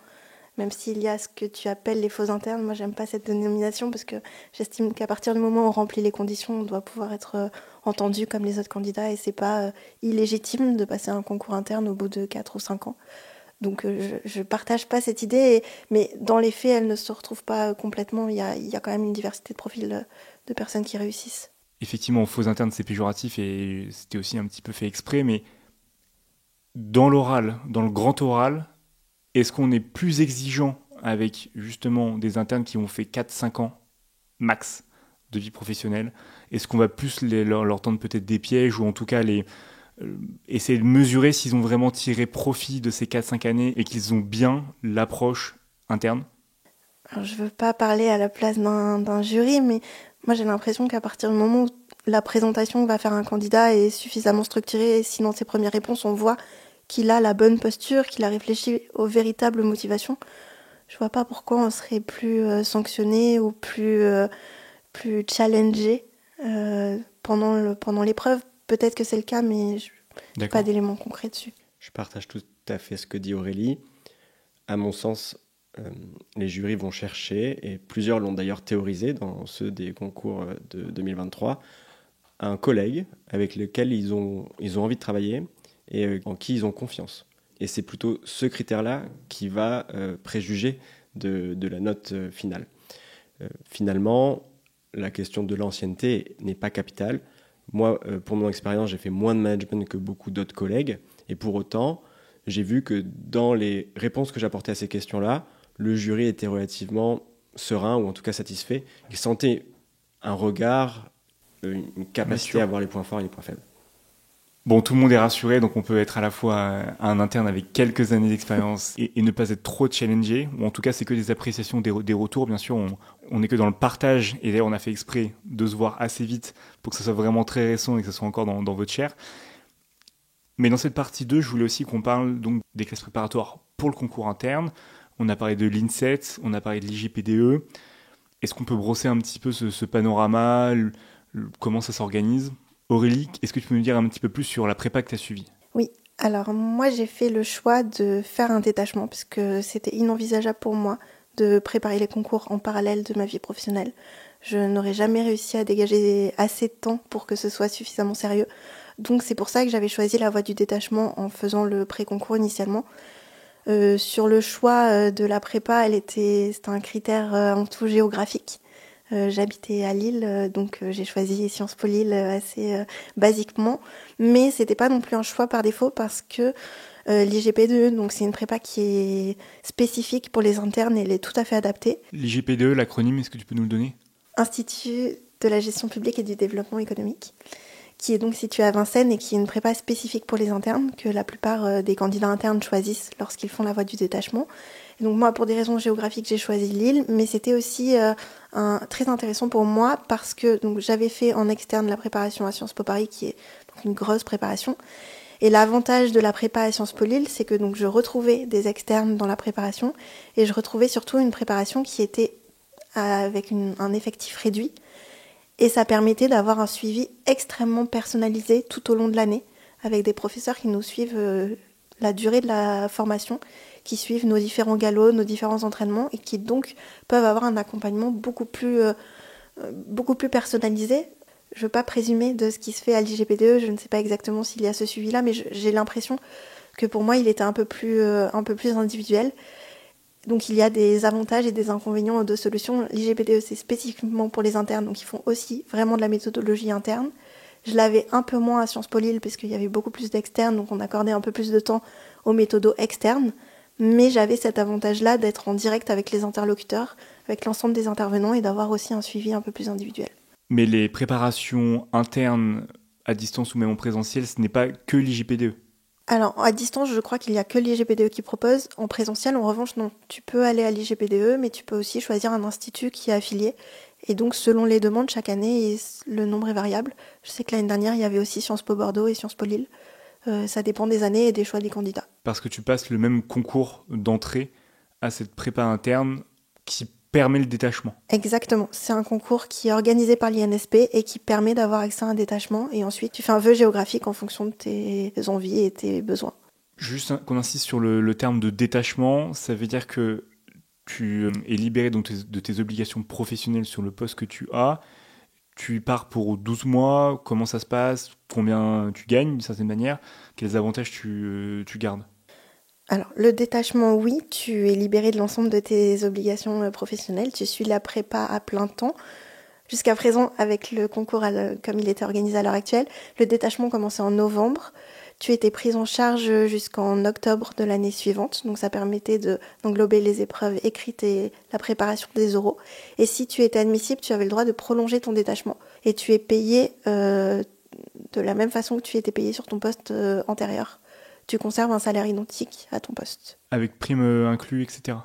Même s'il y a ce que tu appelles les faux internes, moi j'aime pas cette dénomination parce que j'estime qu'à partir du moment où on remplit les conditions, on doit pouvoir être entendu comme les autres candidats et c'est pas illégitime de passer un concours interne au bout de 4 ou 5 ans. Donc je partage pas cette idée, mais dans les faits, elle ne se retrouve pas complètement. Il y a quand même une diversité de profils de personnes qui réussissent. Effectivement, faux interne, c'est péjoratif et c'était aussi un petit peu fait exprès, mais dans l'oral, dans le grand oral, est-ce qu'on est plus exigeant avec justement des internes qui ont fait 4-5 ans max de vie professionnelle? Est-ce qu'on va plus leur tendre peut-être des pièges ou en tout cas essayer de mesurer s'ils ont vraiment tiré profit de ces 4-5 années et qu'ils ont bien l'approche interne? Alors, je ne veux pas parler à la place d'un jury, mais moi j'ai l'impression qu'à partir du moment où la présentation que va faire un candidat est suffisamment structurée, et si dans ses premières réponses on voit qu'il a la bonne posture, qu'il a réfléchi aux véritables motivations, je vois pas pourquoi on serait plus sanctionné ou plus challengé pendant l'épreuve. Peut-être que c'est le cas, mais je n'ai pas d'éléments concrets dessus. Je partage tout à fait ce que dit Aurélie. À mon sens, les jurys vont chercher, et plusieurs l'ont d'ailleurs théorisé dans ceux des concours de 2023, un collègue avec lequel ils ont envie de travailler et en qui ils ont confiance. Et c'est plutôt ce critère-là qui va préjuger de la note finale. Finalement, la question de l'ancienneté n'est pas capitale. Moi, pour mon expérience, j'ai fait moins de management que beaucoup d'autres collègues. Et pour autant, j'ai vu que dans les réponses que j'apportais à ces questions-là, le jury était relativement serein, ou en tout cas satisfait. Il sentait un regard, une capacité à voir les points forts et les points faibles. Bon, tout le monde est rassuré, donc on peut être à la fois un interne avec quelques années d'expérience et ne pas être trop challengé. Ou en tout cas, c'est que des appréciations, des retours. Bien sûr, on n'est que dans le partage. Et d'ailleurs, on a fait exprès de se voir assez vite pour que ça soit vraiment très récent et que ça soit encore dans votre chair. Mais dans cette partie 2, je voulais aussi qu'on parle donc des classes préparatoires pour le concours interne. On a parlé de l'INSET, on a parlé de l'IGPDE. Est-ce qu'on peut brosser un petit peu ce panorama, comment ça s'organise ? Aurélie, est-ce que tu peux nous dire un petit peu plus sur la prépa que tu as suivie ? Oui, alors moi j'ai fait le choix de faire un détachement parce que c'était inenvisageable pour moi de préparer les concours en parallèle de ma vie professionnelle. Je n'aurais jamais réussi à dégager assez de temps pour que ce soit suffisamment sérieux. Donc c'est pour ça que j'avais choisi la voie du détachement en faisant le pré-concours initialement. Sur le choix de la prépa, c'était un critère en tout géographique. J'habitais à Lille, donc j'ai choisi Sciences Po Lille assez basiquement, mais c'était pas non plus un choix par défaut parce que l'IGPDE, donc c'est une prépa qui est spécifique pour les internes et elle est tout à fait adaptée. L'IGPDE, l'acronyme, est-ce que tu peux nous le donner ? Institut de la gestion publique et du développement économique, qui est donc situé à Vincennes et qui est une prépa spécifique pour les internes que la plupart des candidats internes choisissent lorsqu'ils font la voie du détachement. Et donc moi, pour des raisons géographiques, j'ai choisi Lille, mais c'était aussi très intéressant pour moi parce que donc, j'avais fait en externe la préparation à Sciences Po Paris, qui est donc une grosse préparation. Et l'avantage de la prépa à Sciences Po Lille, c'est que donc, je retrouvais des externes dans la préparation et je retrouvais surtout une préparation qui était avec un effectif réduit. Et ça permettait d'avoir un suivi extrêmement personnalisé tout au long de l'année, avec des professeurs qui nous suivent la durée de la formation, qui suivent nos différents galops, nos différents entraînements, et qui donc peuvent avoir un accompagnement beaucoup plus personnalisé. Je ne veux pas présumer de ce qui se fait à l'IGPDE, je ne sais pas exactement s'il y a ce suivi-là, mais j'ai l'impression que pour moi, il était un peu plus individuel. Donc il y a des avantages et des inconvénients aux deux solutions. L'IGPDE, c'est spécifiquement pour les internes, donc ils font aussi vraiment de la méthodologie interne. Je l'avais un peu moins à Sciences Po Lille, parce qu'il y avait beaucoup plus d'externes, donc on accordait un peu plus de temps aux méthodos externes. Mais j'avais cet avantage-là d'être en direct avec les interlocuteurs, avec l'ensemble des intervenants, et d'avoir aussi un suivi un peu plus individuel. Mais les préparations internes à distance ou même en présentiel, ce n'est pas que l'IGPDE. Alors, à distance, je crois qu'il n'y a que l'IGPDE qui propose. En présentiel, en revanche, non. Tu peux aller à l'IGPDE, mais tu peux aussi choisir un institut qui est affilié. Et donc, selon les demandes, chaque année, le nombre est variable. Je sais que l'année dernière, il y avait aussi Sciences Po Bordeaux et Sciences Po Lille. Ça dépend des années et des choix des candidats. Parce que tu passes le même concours d'entrée à cette prépa interne qui permet le détachement. Exactement. C'est un concours qui est organisé par l'INSP et qui permet d'avoir accès à un détachement. Et ensuite, tu fais un vœu géographique en fonction de tes envies et tes besoins. Juste qu'on insiste sur le terme de détachement, ça veut dire que tu es libéré donc de tes obligations professionnelles sur le poste que tu as. Tu pars pour 12 mois, comment ça se passe, combien tu gagnes d'une certaine manière, quels avantages tu gardes? Alors, le détachement, oui, tu es libéré de l'ensemble de tes obligations professionnelles. Tu suis la prépa à plein temps. Jusqu'à présent, avec le concours comme il était organisé à l'heure actuelle, le détachement commençait en novembre. Tu étais prise en charge jusqu'en octobre de l'année suivante. Donc, ça permettait d'englober les épreuves écrites et la préparation des oraux. Et si tu étais admissible, tu avais le droit de prolonger ton détachement. Et tu es payé de la même façon que tu étais payé sur ton poste antérieur. Tu conserves un salaire identique à ton poste. Avec prime inclus, etc.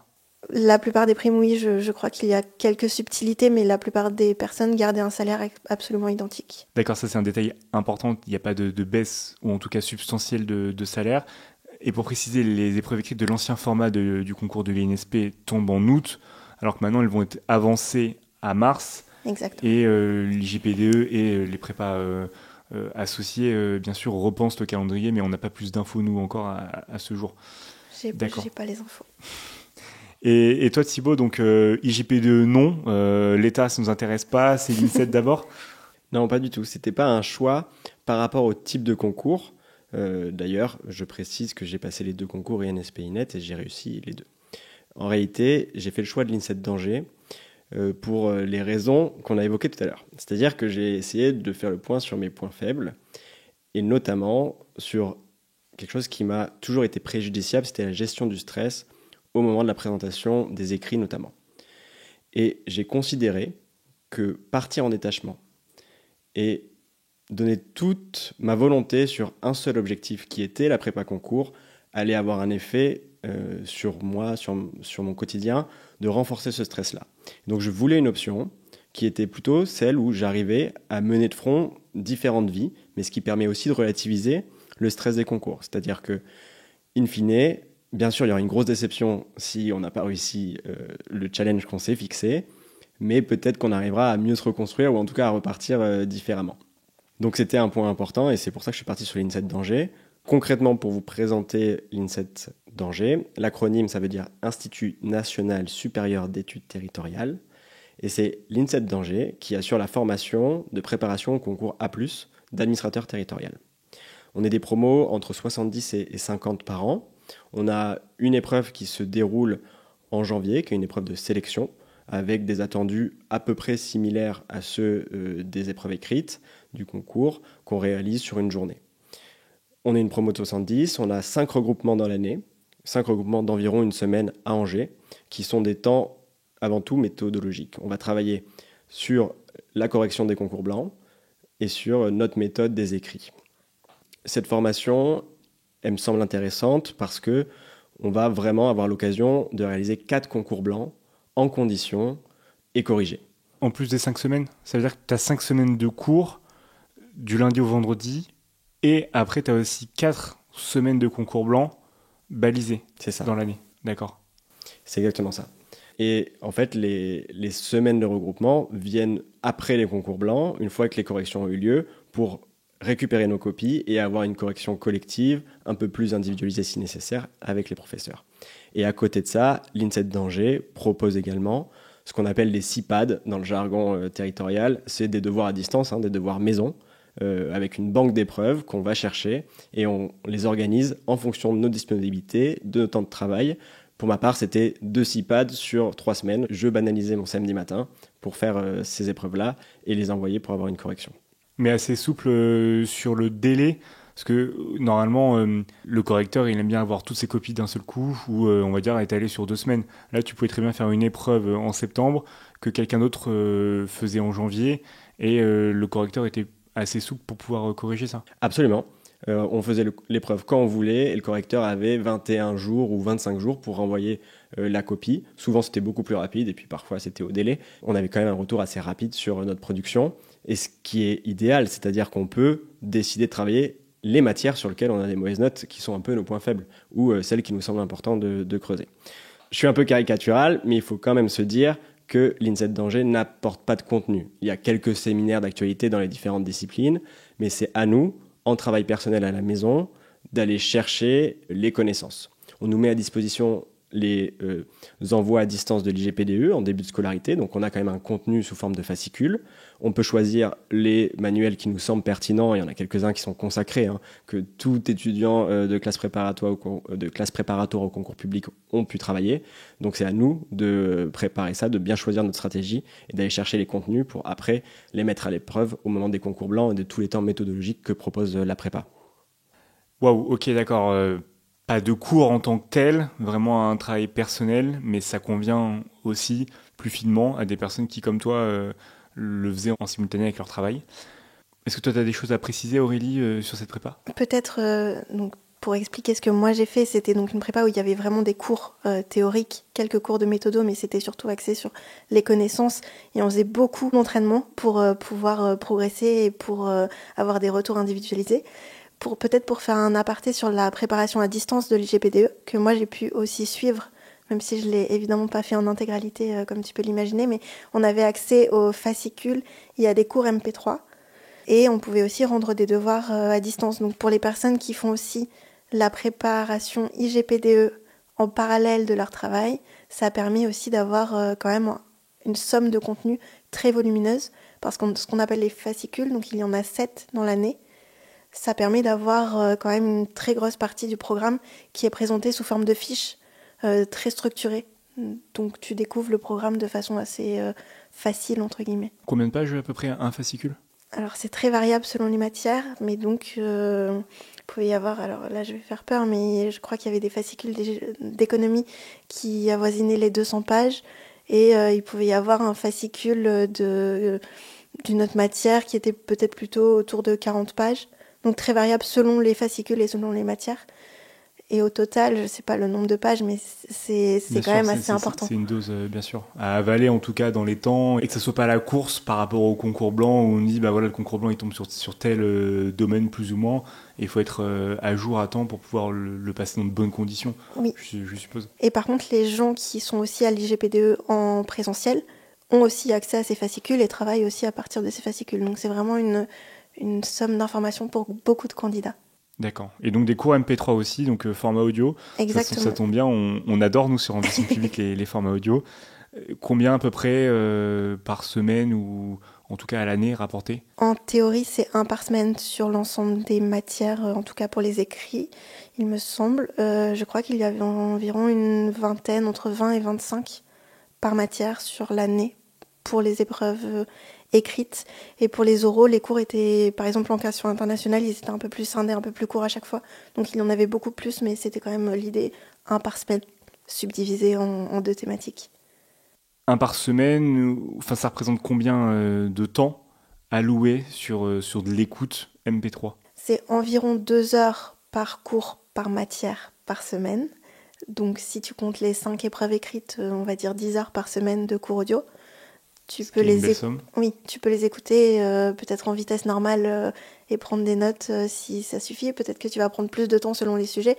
La plupart des primes, oui, je crois qu'il y a quelques subtilités, mais la plupart des personnes gardaient un salaire absolument identique. D'accord, ça c'est un détail important, il n'y a pas de baisse, ou en tout cas substantielle de salaire. Et pour préciser, les épreuves écrites de l'ancien format du concours de l'INSP tombent en août, alors que maintenant elles vont être avancées à mars. Exactement. Et l'IGPDE et les prépas associés, bien sûr, repensent le calendrier, mais on n'a pas plus d'infos, nous, encore à ce jour. J'ai pas les infos. Et toi, Thibaut, donc IGPDE, non. L'État, ça ne nous intéresse pas. C'est l'INSET d'abord? Non, pas du tout. C'était pas un choix par rapport au type de concours. D'ailleurs, je précise que j'ai passé les 2 concours INSP INET et j'ai réussi les 2. En réalité, j'ai fait le choix de l'INSET d'Angers pour les raisons qu'on a évoquées tout à l'heure. C'est-à-dire que j'ai essayé de faire le point sur mes points faibles et notamment sur quelque chose qui m'a toujours été préjudiciable, c'était la gestion du stress au moment de la présentation des écrits notamment. Et j'ai considéré que partir en détachement et donner toute ma volonté sur un seul objectif qui était la prépa concours allait avoir un effet sur moi, sur mon quotidien, de renforcer ce stress-là. Donc je voulais une option qui était plutôt celle où j'arrivais à mener de front différentes vies, mais ce qui permet aussi de relativiser le stress des concours. C'est-à-dire que, in fine, bien sûr, il y aura une grosse déception si on n'a pas réussi le challenge qu'on s'est fixé, mais peut-être qu'on arrivera à mieux se reconstruire ou en tout cas à repartir différemment. Donc c'était un point important et c'est pour ça que je suis parti sur l'INSET d'Angers. Concrètement, pour vous présenter l'INSET d'Angers, l'acronyme, ça veut dire Institut National Supérieur d'Études Territoriales. Et c'est l'INSET d'Angers qui assure la formation de préparation au concours A+, d'administrateur territorial. On est des promos entre 70 et 50 par an. On a une épreuve qui se déroule en janvier, qui est une épreuve de sélection, avec des attendus à peu près similaires à ceux des épreuves écrites du concours qu'on réalise sur une journée. On est une promo de 70, on a 5 regroupements dans l'année, 5 regroupements d'environ une semaine à Angers, qui sont des temps avant tout méthodologiques. On va travailler sur la correction des concours blancs et sur notre méthode des écrits. Cette formation, elle me semble intéressante parce que on va vraiment avoir l'occasion de réaliser 4 concours blancs en conditions et corrigés. En plus des 5 semaines, ça veut dire que tu as 5 semaines de cours du lundi au vendredi et après tu as aussi 4 semaines de concours blancs balisés. C'est ça. Dans l'année. D'accord. C'est exactement ça. Et en fait, les semaines de regroupement viennent après les concours blancs, une fois que les corrections ont eu lieu, pour récupérer nos copies et avoir une correction collective, un peu plus individualisée si nécessaire, avec les professeurs. Et à côté de ça, l'INSET d'Angers propose également ce qu'on appelle les CIPAD dans le jargon territorial. C'est des devoirs à distance, des devoirs maison, avec une banque d'épreuves qu'on va chercher et on les organise en fonction de nos disponibilités, de nos temps de travail. Pour ma part, c'était 2 CIPAD sur 3 semaines. Je banalisais mon samedi matin pour faire ces épreuves-là et les envoyer pour avoir une correction. Mais assez souple sur le délai, parce que normalement, le correcteur, il aime bien avoir toutes ses copies d'un seul coup, ou on va dire étalé sur 2 semaines. Là, tu pouvais très bien faire une épreuve en septembre que quelqu'un d'autre faisait en janvier, et le correcteur était assez souple pour pouvoir corriger ça. Absolument. On faisait l'épreuve quand on voulait et le correcteur avait 21 jours ou 25 jours pour renvoyer la copie. Souvent, c'était beaucoup plus rapide et puis parfois, c'était au délai. On avait quand même un retour assez rapide sur notre production. Et ce qui est idéal, c'est-à-dire qu'on peut décider de travailler les matières sur lesquelles on a des mauvaises notes qui sont un peu nos points faibles ou celles qui nous semblent importantes de creuser. Je suis un peu caricatural, mais il faut quand même se dire que l'INSET d'Angers n'apporte pas de contenu. Il y a quelques séminaires d'actualité dans les différentes disciplines, mais c'est à nous, en travail personnel à la maison, d'aller chercher les connaissances. On nous met à disposition les envois à distance de l'IGPDE en début de scolarité, donc on a quand même un contenu sous forme de fascicule. On peut choisir les manuels qui nous semblent pertinents, il y en a quelques-uns qui sont consacrés, que tout étudiant de classe préparatoire au concours public ont pu travailler. Donc c'est à nous de préparer ça, de bien choisir notre stratégie et d'aller chercher les contenus pour après les mettre à l'épreuve au moment des concours blancs et de tous les temps méthodologiques que propose la prépa. Waouh, ok, d'accord. Pas de cours en tant que tel, vraiment un travail personnel, mais ça convient aussi plus finement à des personnes qui, comme toi, le faisaient en simultané avec leur travail. Est-ce que toi, tu as des choses à préciser, Aurélie, sur cette prépa ? Peut-être, donc, pour expliquer ce que moi j'ai fait, c'était donc une prépa où il y avait vraiment des cours théoriques, quelques cours de méthodo, mais c'était surtout axé sur les connaissances. Et on faisait beaucoup d'entraînement pour pouvoir progresser et pour avoir des retours individualisés. Peut-être pour faire un aparté sur la préparation à distance de l'IGPDE, que moi j'ai pu aussi suivre, même si je ne l'ai évidemment pas fait en intégralité comme tu peux l'imaginer, mais on avait accès aux fascicules, il y a des cours MP3, et on pouvait aussi rendre des devoirs à distance. Donc pour les personnes qui font aussi la préparation IGPDE en parallèle de leur travail, ça a permis aussi d'avoir quand même une somme de contenu très volumineuse, parce que ce qu'on appelle les fascicules, donc il y en a 7 dans l'année, ça permet d'avoir quand même une très grosse partie du programme qui est présentée sous forme de fiches très structurées. Donc tu découvres le programme de façon assez facile, entre guillemets. Combien de pages à peu près un fascicule ? Alors c'est très variable selon les matières, mais donc il pouvait y avoir, alors là je vais faire peur, mais je crois qu'il y avait des fascicules d'économie qui avoisinaient les 200 pages, et il pouvait y avoir un fascicule d'une autre matière qui était peut-être plutôt autour de 40 pages. Donc très variable selon les fascicules et selon les matières. Et au total, je ne sais pas le nombre de pages, mais c'est quand même assez important. C'est une dose, bien sûr, à avaler en tout cas dans les temps, et que ça ne soit pas la course par rapport au concours blanc où on dit bah voilà, le concours blanc il tombe sur tel domaine plus ou moins, et il faut être à jour à temps pour pouvoir le passer dans de bonnes conditions, oui. je suppose. Et par contre, les gens qui sont aussi à l'IGPDE en présentiel ont aussi accès à ces fascicules et travaillent aussi à partir de ces fascicules. Donc c'est vraiment une somme d'informations pour beaucoup de candidats. D'accord. Et donc des cours MP3 aussi, donc format audio. Exactement. Ça tombe bien, on adore nous sur Ambition Publique les formats audio. Combien à peu près par semaine ou en tout cas à l'année rapporté ? En théorie, c'est 1 par semaine sur l'ensemble des matières, en tout cas pour les écrits, il me semble. Je crois qu'il y avait environ une vingtaine, entre 20 et 25 par matière sur l'année pour les épreuves écrites. Et pour les oraux, les cours étaient, par exemple en question internationale, ils étaient un peu plus scindés, un peu plus courts à chaque fois. Donc il y en avait beaucoup plus, mais c'était quand même l'idée, 1 par semaine, subdivisé en 2 thématiques. 1 par semaine, enfin ça représente combien de temps alloué sur de l'écoute MP3 ? C'est environ 2 heures par cours par matière par semaine. Donc si tu comptes les 5 épreuves écrites, on va dire 10 heures par semaine de cours audio. Tu peux les écouter peut-être en vitesse normale et prendre des notes si ça suffit. Peut-être que tu vas prendre plus de temps selon les sujets.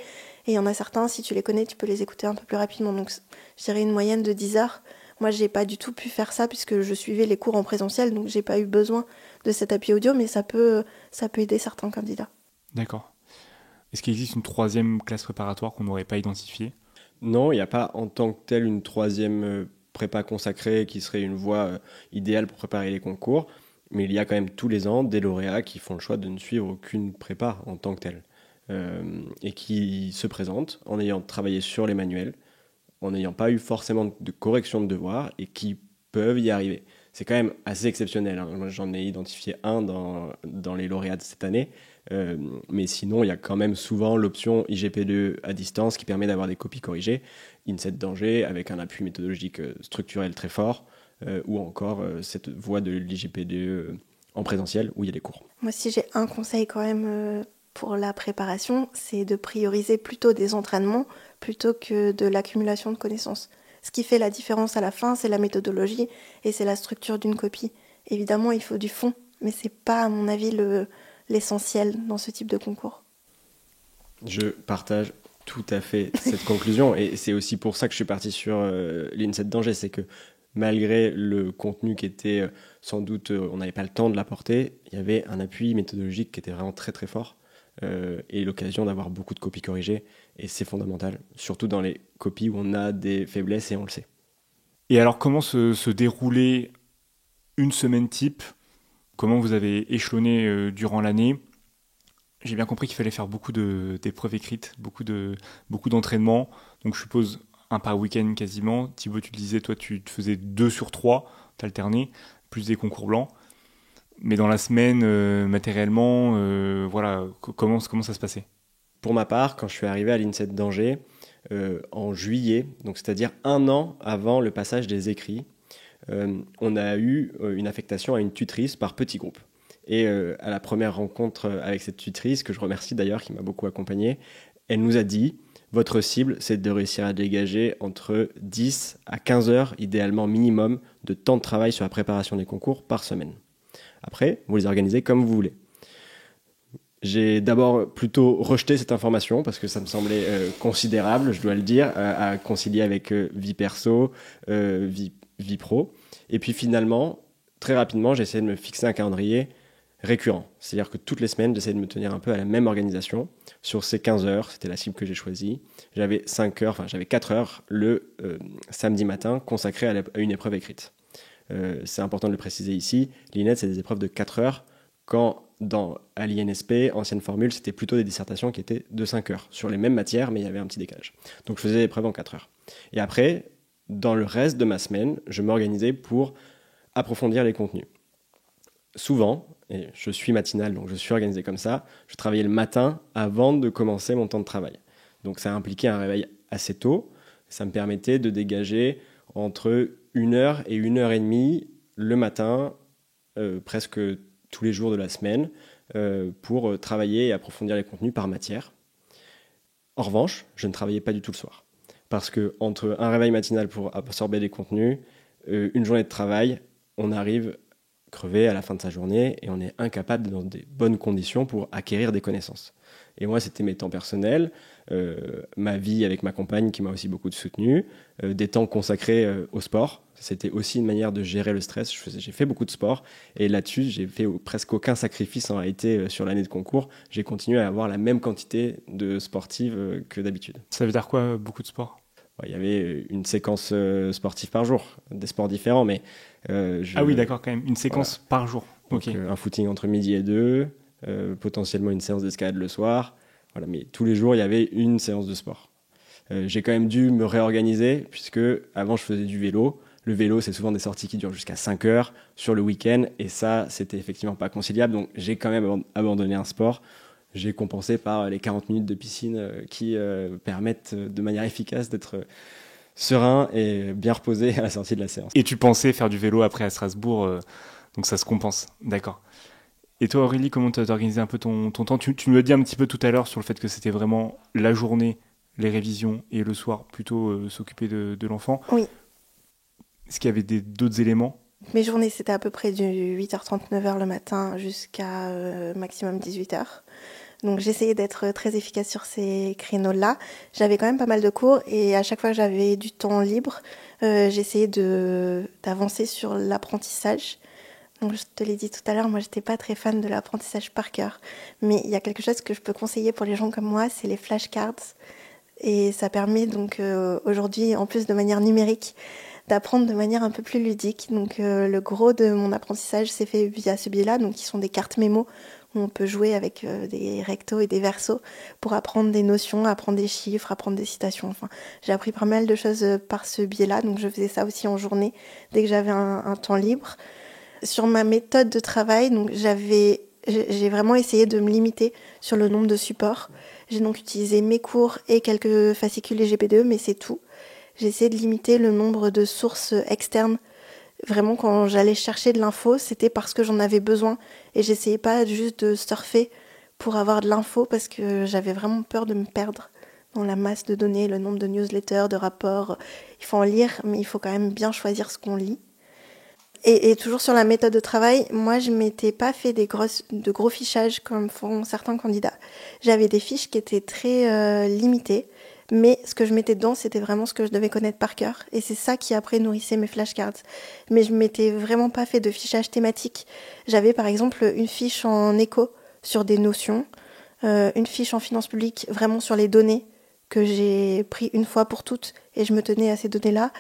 Et il y en a certains, si tu les connais, tu peux les écouter un peu plus rapidement. Donc je dirais une moyenne de 10 heures. Moi, j'ai pas du tout pu faire ça puisque je suivais les cours en présentiel, donc j'ai pas eu besoin de cet appui audio, mais ça peut aider certains candidats. D'accord. Est-ce qu'il existe une 3e classe préparatoire qu'on n'aurait pas identifiée ? Non, il n'y a pas en tant que telle une 3e prépa consacrée qui serait une voie idéale pour préparer les concours, mais il y a quand même tous les ans des lauréats qui font le choix de ne suivre aucune prépa en tant que telle et qui se présentent en ayant travaillé sur les manuels, en n'ayant pas eu forcément de correction de devoirs et qui peuvent y arriver. C'est quand même assez exceptionnel. Moi, j'en ai identifié un dans les lauréats de cette année, mais sinon, il y a quand même souvent l'option IGP2 à distance qui permet d'avoir des copies corrigées, INSET d'Angers avec un appui méthodologique structurel très fort, ou encore cette voie de l'IGP2 en présentiel où il y a des cours. Moi, si j'ai un conseil quand même pour la préparation, c'est de prioriser plutôt des entraînements plutôt que de l'accumulation de connaissances. Ce qui fait la différence à la fin, c'est la méthodologie et c'est la structure d'une copie. Évidemment, il faut du fond, mais c'est pas, à mon avis, l'essentiel dans ce type de concours. Je partage tout à fait cette conclusion, et c'est aussi pour ça que je suis parti sur l'INSET d'Angers, c'est que malgré le contenu qui était sans doute, on n'avait pas le temps de l'apporter, il y avait un appui méthodologique qui était vraiment très très fort, et l'occasion d'avoir beaucoup de copies corrigées, et c'est fondamental, surtout dans les copies où on a des faiblesses et on le sait. Et alors, comment se déroulait une semaine type? Comment vous avez échelonné durant l'année? J'ai bien compris qu'il fallait faire beaucoup d'épreuves écrites, beaucoup d'entraînements. Donc je suppose un par week-end quasiment. Thibaut, tu le disais, toi tu te faisais 2 sur 3, t'alternais, plus des concours blancs. Mais dans la semaine, matériellement, voilà, comment ça se passait? Pour ma part, quand je suis arrivé à l'INSET d'Angers, en juillet, donc c'est-à-dire 1 an avant le passage des écrits, on a eu une affectation à une tutrice par petits groupes. Et à la première rencontre avec cette tutrice, que je remercie d'ailleurs, qui m'a beaucoup accompagné, elle nous a dit « Votre cible, c'est de réussir à dégager entre 10 à 15 heures, idéalement minimum, de temps de travail sur la préparation des concours par semaine. Après, vous les organisez comme vous voulez. » J'ai d'abord plutôt rejeté cette information parce que ça me semblait considérable, je dois le dire, à concilier avec vie perso, vie pro. Et puis finalement, très rapidement, j'ai essayé de me fixer un calendrier récurrent. C'est-à-dire que toutes les semaines, j'essayais de me tenir un peu à la même organisation. Sur ces 15 heures, c'était la cible que j'ai choisie. J'avais 4 heures le samedi matin consacrées à une épreuve écrite. C'est important de le préciser ici. L'INET, c'est des épreuves de 4 heures. Quand à l'INSP, ancienne formule, c'était plutôt des dissertations qui étaient de 5 heures, sur les mêmes matières, mais il y avait un petit décalage. Donc je faisais l'épreuve en 4 heures. Et après, dans le reste de ma semaine, je m'organisais pour approfondir les contenus. Souvent, et je suis matinal, donc je suis organisé comme ça, je travaillais le matin avant de commencer mon temps de travail. Donc ça impliquait un réveil assez tôt. Ça me permettait de dégager entre 1 heure et 1 heure et demie le matin, presque tous les jours de la semaine, pour travailler et approfondir les contenus par matière. En revanche, je ne travaillais pas du tout le soir. Parce qu'entre un réveil matinal pour absorber les contenus, une journée de travail, on arrive crevé à la fin de sa journée et on est incapable d'être dans des bonnes conditions pour acquérir des connaissances. Et moi, c'était mes temps personnels, ma vie avec ma compagne qui m'a aussi beaucoup soutenu, des temps consacrés au sport. C'était aussi une manière de gérer le stress. J'ai fait beaucoup de sport et là-dessus, j'ai fait presque aucun sacrifice en réalité sur l'année de concours. J'ai continué à avoir la même quantité de sportives que d'habitude. Ça veut dire quoi, beaucoup de sport? Il y avait une séquence sportive par jour, des sports différents, mais... Ah oui, d'accord, quand même, une séquence par jour. Donc, okay. Un footing entre midi et 2, potentiellement une séance d'escalade le soir. Voilà, mais tous les jours, il y avait une séance de sport. J'ai quand même dû me réorganiser, puisque avant, je faisais du vélo. Le vélo, c'est souvent des sorties qui durent jusqu'à 5 heures sur le week-end, et ça, c'était effectivement pas conciliable. Donc, j'ai quand même abandonné un sport. J'ai compensé par les 40 minutes de piscine qui permettent de manière efficace d'être serein et bien reposé à la sortie de la séance. Et tu pensais faire du vélo après à Strasbourg, donc ça se compense, d'accord. Et toi Aurélie, comment tu as organisé un peu ton temps? Tu nous l'as dit un petit peu tout à l'heure sur le fait que c'était vraiment la journée, les révisions, et le soir plutôt s'occuper de l'enfant. Oui. Est-ce qu'il y avait d'autres éléments? Mes journées, c'était à peu près de 8h30, 9h le matin jusqu'à maximum 18h. Donc j'essayais d'être très efficace sur ces créneaux-là. J'avais quand même pas mal de cours et à chaque fois que j'avais du temps libre, j'essayais d'avancer sur l'apprentissage. Donc je te l'ai dit tout à l'heure, moi j'étais pas très fan de l'apprentissage par cœur. Mais il y a quelque chose que je peux conseiller pour les gens comme moi, c'est les flashcards. Et ça permet donc aujourd'hui, en plus de manière numérique, d'apprendre de manière un peu plus ludique. Donc le gros de mon apprentissage s'est fait via ce biais-là, donc qui sont des cartes mémo où on peut jouer avec des rectos et des versos pour apprendre des notions, apprendre des chiffres, apprendre des citations. Enfin, j'ai appris pas mal de choses par ce biais-là, donc je faisais ça aussi en journée dès que j'avais un temps libre. Sur ma méthode de travail, donc j'ai vraiment essayé de me limiter sur le nombre de supports. J'ai donc utilisé mes cours et quelques fascicules et GP2, mais c'est tout. J'ai essayé de limiter le nombre de sources externes. Vraiment, quand j'allais chercher de l'info, c'était parce que j'en avais besoin et j'essayais pas juste de surfer pour avoir de l'info parce que j'avais vraiment peur de me perdre dans la masse de données, le nombre de newsletters, de rapports. Il faut en lire, mais il faut quand même bien choisir ce qu'on lit. Et toujours sur la méthode de travail, moi je m'étais pas fait de gros fichages comme font certains candidats. J'avais des fiches qui étaient très limitées, mais ce que je mettais dedans, c'était vraiment ce que je devais connaître par cœur. Et c'est ça qui après nourrissait mes flashcards. Mais je m'étais vraiment pas fait de fichage thématique. J'avais par exemple une fiche en éco sur des notions, une fiche en finance publique vraiment sur les données que j'ai pris une fois pour toutes et je me tenais à ces données-là.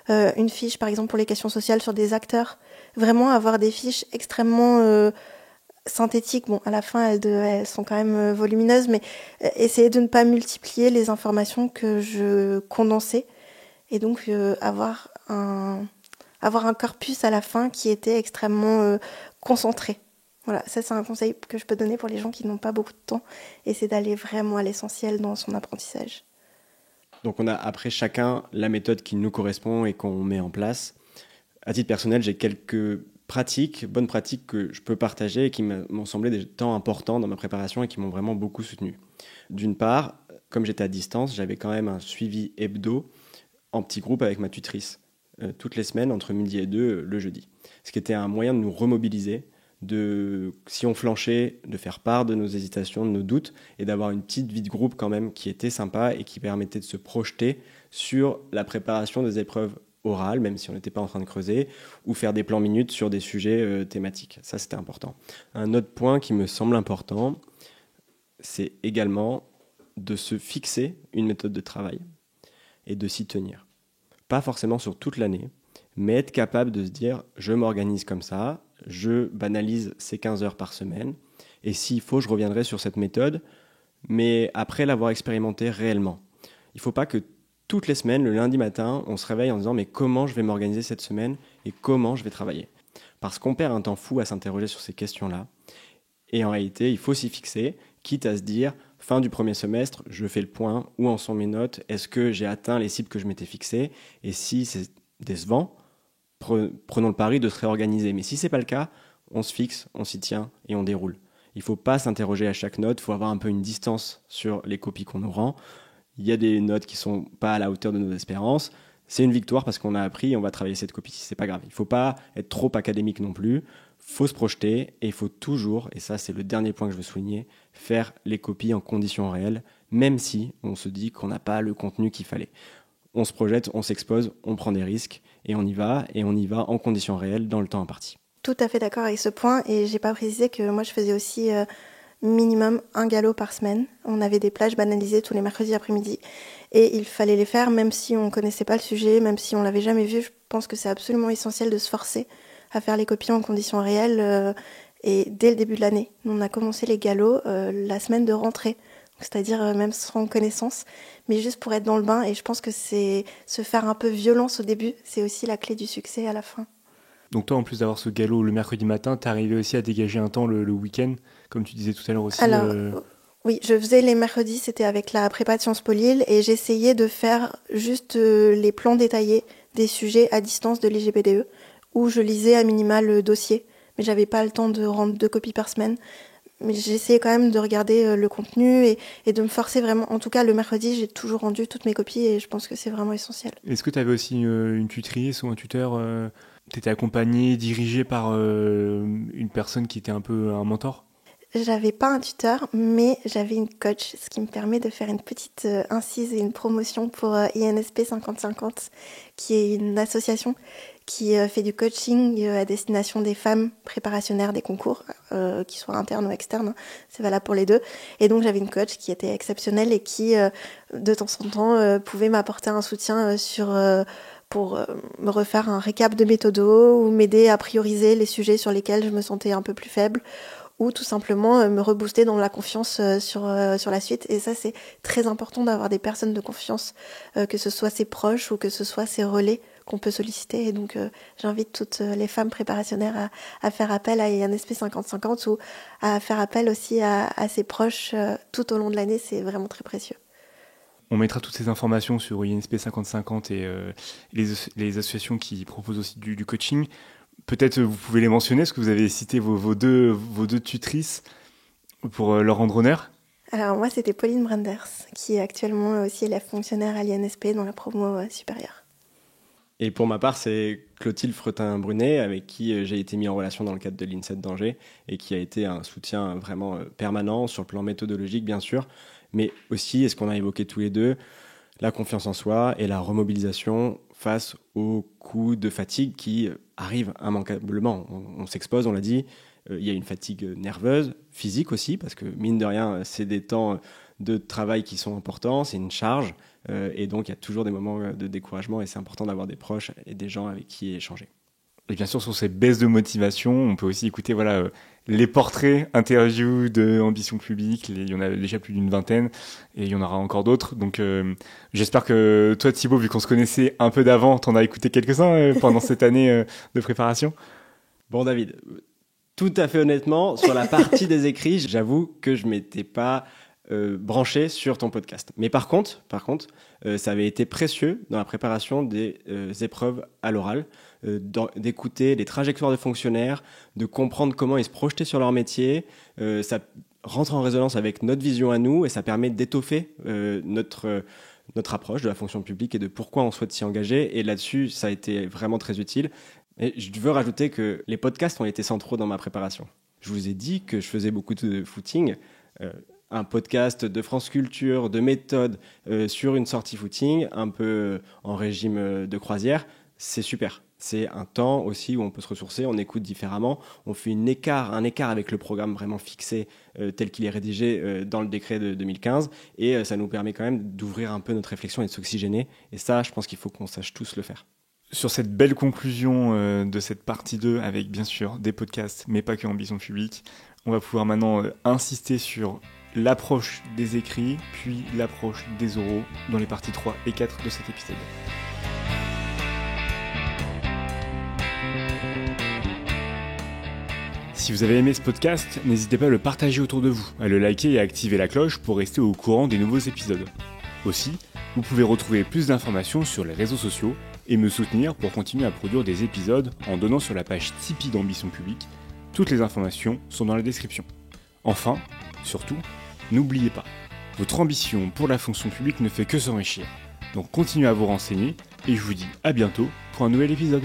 Une fiche, par exemple, pour les questions sociales sur des acteurs. Vraiment avoir des fiches extrêmement synthétiques. Bon, à la fin, elles sont quand même volumineuses, mais essayer de ne pas multiplier les informations que je condensais. Et donc, avoir un corpus à la fin qui était extrêmement concentré. Voilà, ça c'est un conseil que je peux donner pour les gens qui n'ont pas beaucoup de temps, et c'est d'aller vraiment à l'essentiel dans son apprentissage. Donc on a après chacun la méthode qui nous correspond et qu'on met en place. À titre personnel, j'ai quelques bonnes pratiques que je peux partager et qui m'ont semblé des temps importants dans ma préparation et qui m'ont vraiment beaucoup soutenu. D'une part, comme j'étais à distance, j'avais quand même un suivi hebdo en petit groupe avec ma tutrice, toutes les semaines entre midi et 2 le jeudi. Ce qui était un moyen de nous remobiliser, si on flanchait, de faire part de nos hésitations, de nos doutes, et d'avoir une petite vie de groupe quand même qui était sympa et qui permettait de se projeter sur la préparation des épreuves orales, même si on n'était pas en train de creuser, ou faire des plans minutes sur des sujets thématiques. Ça, c'était important. Un autre point qui me semble important, c'est également de se fixer une méthode de travail et de s'y tenir. Pas forcément sur toute l'année, mais être capable de se dire « je m'organise comme ça », je banalise ces 15 heures par semaine, et s'il faut, je reviendrai sur cette méthode, mais après l'avoir expérimenté réellement. Il ne faut pas que toutes les semaines, le lundi matin, on se réveille en disant « mais comment je vais m'organiser cette semaine et comment je vais travailler ?» Parce qu'on perd un temps fou à s'interroger sur ces questions-là, et en réalité, il faut s'y fixer, quitte à se dire « fin du premier semestre, je fais le point, où en sont mes notes, est-ce que j'ai atteint les cibles que je m'étais fixées, et si c'est décevant, prenons le pari de se réorganiser. Mais si ce n'est pas le cas, on se fixe, on s'y tient et on déroule. Il ne faut pas s'interroger à chaque note, il faut avoir un peu une distance sur les copies qu'on nous rend. Il y a des notes qui ne sont pas à la hauteur de nos espérances. C'est une victoire parce qu'on a appris et on va travailler cette copie. C'est pas grave. Il ne faut pas être trop académique non plus. Il faut se projeter et il faut toujours, et ça c'est le dernier point que je veux souligner, faire les copies en conditions réelles, même si on se dit qu'on n'a pas le contenu qu'il fallait. On se projette, on s'expose, on prend des risques et on y va en conditions réelles dans le temps imparti. Tout à fait d'accord avec ce point, et j'ai pas précisé que moi je faisais aussi minimum un galop par semaine. On avait des plages banalisées tous les mercredis après-midi et il fallait les faire même si on connaissait pas le sujet, même si on l'avait jamais vu. Je pense que c'est absolument essentiel de se forcer à faire les copies en conditions réelles et dès le début de l'année. On a commencé les galops la semaine de rentrée. C'est-à-dire même sans connaissance, mais juste pour être dans le bain. Et je pense que c'est se faire un peu violence au début, c'est aussi la clé du succès à la fin. Donc toi, en plus d'avoir ce galop le mercredi matin, t'es arrivé aussi à dégager un temps le week-end, comme tu disais tout à l'heure aussi. Alors, oui, je faisais les mercredis, c'était avec la prépa de Sciences Po Lille, et j'essayais de faire juste les plans détaillés des sujets à distance de l'IGPDE, où je lisais à minima le dossier, mais j'avais pas le temps de rendre 2 copies par semaine. Mais j'essayais quand même de regarder le contenu et de me forcer vraiment. En tout cas, le mercredi, j'ai toujours rendu toutes mes copies et je pense que c'est vraiment essentiel. Est-ce que tu avais aussi une tutrice ou un tuteur tu étais accompagné, dirigé par une personne qui était un peu un mentor ? J'avais pas un tuteur, mais j'avais une coach, ce qui me permet de faire une petite incise et une promotion pour INSP 50-50, qui est une association qui fait du coaching à destination des femmes préparationnaires des concours, qu'ils soient internes ou externes, hein, c'est valable pour les deux. Et donc j'avais une coach qui était exceptionnelle et qui, de temps en temps, pouvait m'apporter un soutien pour me refaire un récap de méthodo ou m'aider à prioriser les sujets sur lesquels je me sentais un peu plus faible, ou tout simplement me rebooster dans la confiance sur la suite. Et ça, c'est très important d'avoir des personnes de confiance, que ce soit ses proches ou que ce soit ses relais qu'on peut solliciter. Et donc, j'invite toutes les femmes préparationnaires à faire appel à INSP 50-50 ou à faire appel aussi à ses proches tout au long de l'année. C'est vraiment très précieux. On mettra toutes ces informations sur INSP 50-50 et les associations qui proposent aussi du coaching. Peut-être vous pouvez les mentionner, parce que vous avez cité vos deux tutrices. pour leur rendre honneur? Alors moi, c'était Pauline Brenders, qui est actuellement aussi élève fonctionnaire à l'INSP dans la promo supérieure. Et pour ma part, c'est Clotilde Fretin-Brunet, avec qui j'ai été mis en relation dans le cadre de l'INSET d'Angers, et qui a été un soutien vraiment permanent sur le plan méthodologique, bien sûr, mais aussi, et ce qu'on a évoqué tous les deux, la confiance en soi et la remobilisation face aux coups de fatigue qui arrivent immanquablement. On s'expose, on l'a dit, il y a une fatigue nerveuse, physique aussi, parce que mine de rien, c'est des temps de travail qui sont importants, c'est une charge, et donc il y a toujours des moments de découragement, et c'est important d'avoir des proches et des gens avec qui échanger. Et bien sûr, sur ces baisses de motivation, on peut aussi écouter les portraits, interviews de Ambition Publique. Il y en a déjà plus d'une vingtaine et il y en aura encore d'autres. Donc j'espère que toi, Thibaut, vu qu'on se connaissait un peu d'avant, t'en as écouté quelques-uns pendant cette année de préparation. Bon, David, tout à fait honnêtement, sur la partie des écrits, j'avoue que je m'étais pas branché sur ton podcast. Mais par contre, ça avait été précieux dans la préparation des épreuves à l'oral, d'écouter les trajectoires de fonctionnaires, de comprendre comment ils se projetaient sur leur métier. Ça rentre en résonance avec notre vision à nous et ça permet d'étoffer notre approche de la fonction publique et de pourquoi on souhaite s'y engager. Et là-dessus, ça a été vraiment très utile. Et je veux rajouter que les podcasts ont été centraux dans ma préparation. Je vous ai dit que je faisais beaucoup de footing. Un podcast de France Culture, de méthode sur une sortie footing, un peu en régime de croisière, c'est super. C'est un temps aussi où on peut se ressourcer, on écoute différemment, on fait un écart avec le programme vraiment fixé tel qu'il est rédigé dans le décret de 2015 et ça nous permet quand même d'ouvrir un peu notre réflexion et de s'oxygéner. Et ça, je pense qu'il faut qu'on sache tous le faire. Sur cette belle conclusion de cette partie 2 avec bien sûr des podcasts, mais pas que Ambition Publique, on va pouvoir maintenant insister sur l'approche des écrits, puis l'approche des oraux dans les parties 3 et 4 de cet épisode. Si vous avez aimé ce podcast, n'hésitez pas à le partager autour de vous, à le liker et à activer la cloche pour rester au courant des nouveaux épisodes. Aussi, vous pouvez retrouver plus d'informations sur les réseaux sociaux et me soutenir pour continuer à produire des épisodes en donnant sur la page Tipeee d'Ambition Publique. Toutes les informations sont dans la description. Enfin, surtout, n'oubliez pas, votre ambition pour la fonction publique ne fait que s'enrichir. Donc continuez à vous renseigner et je vous dis à bientôt pour un nouvel épisode.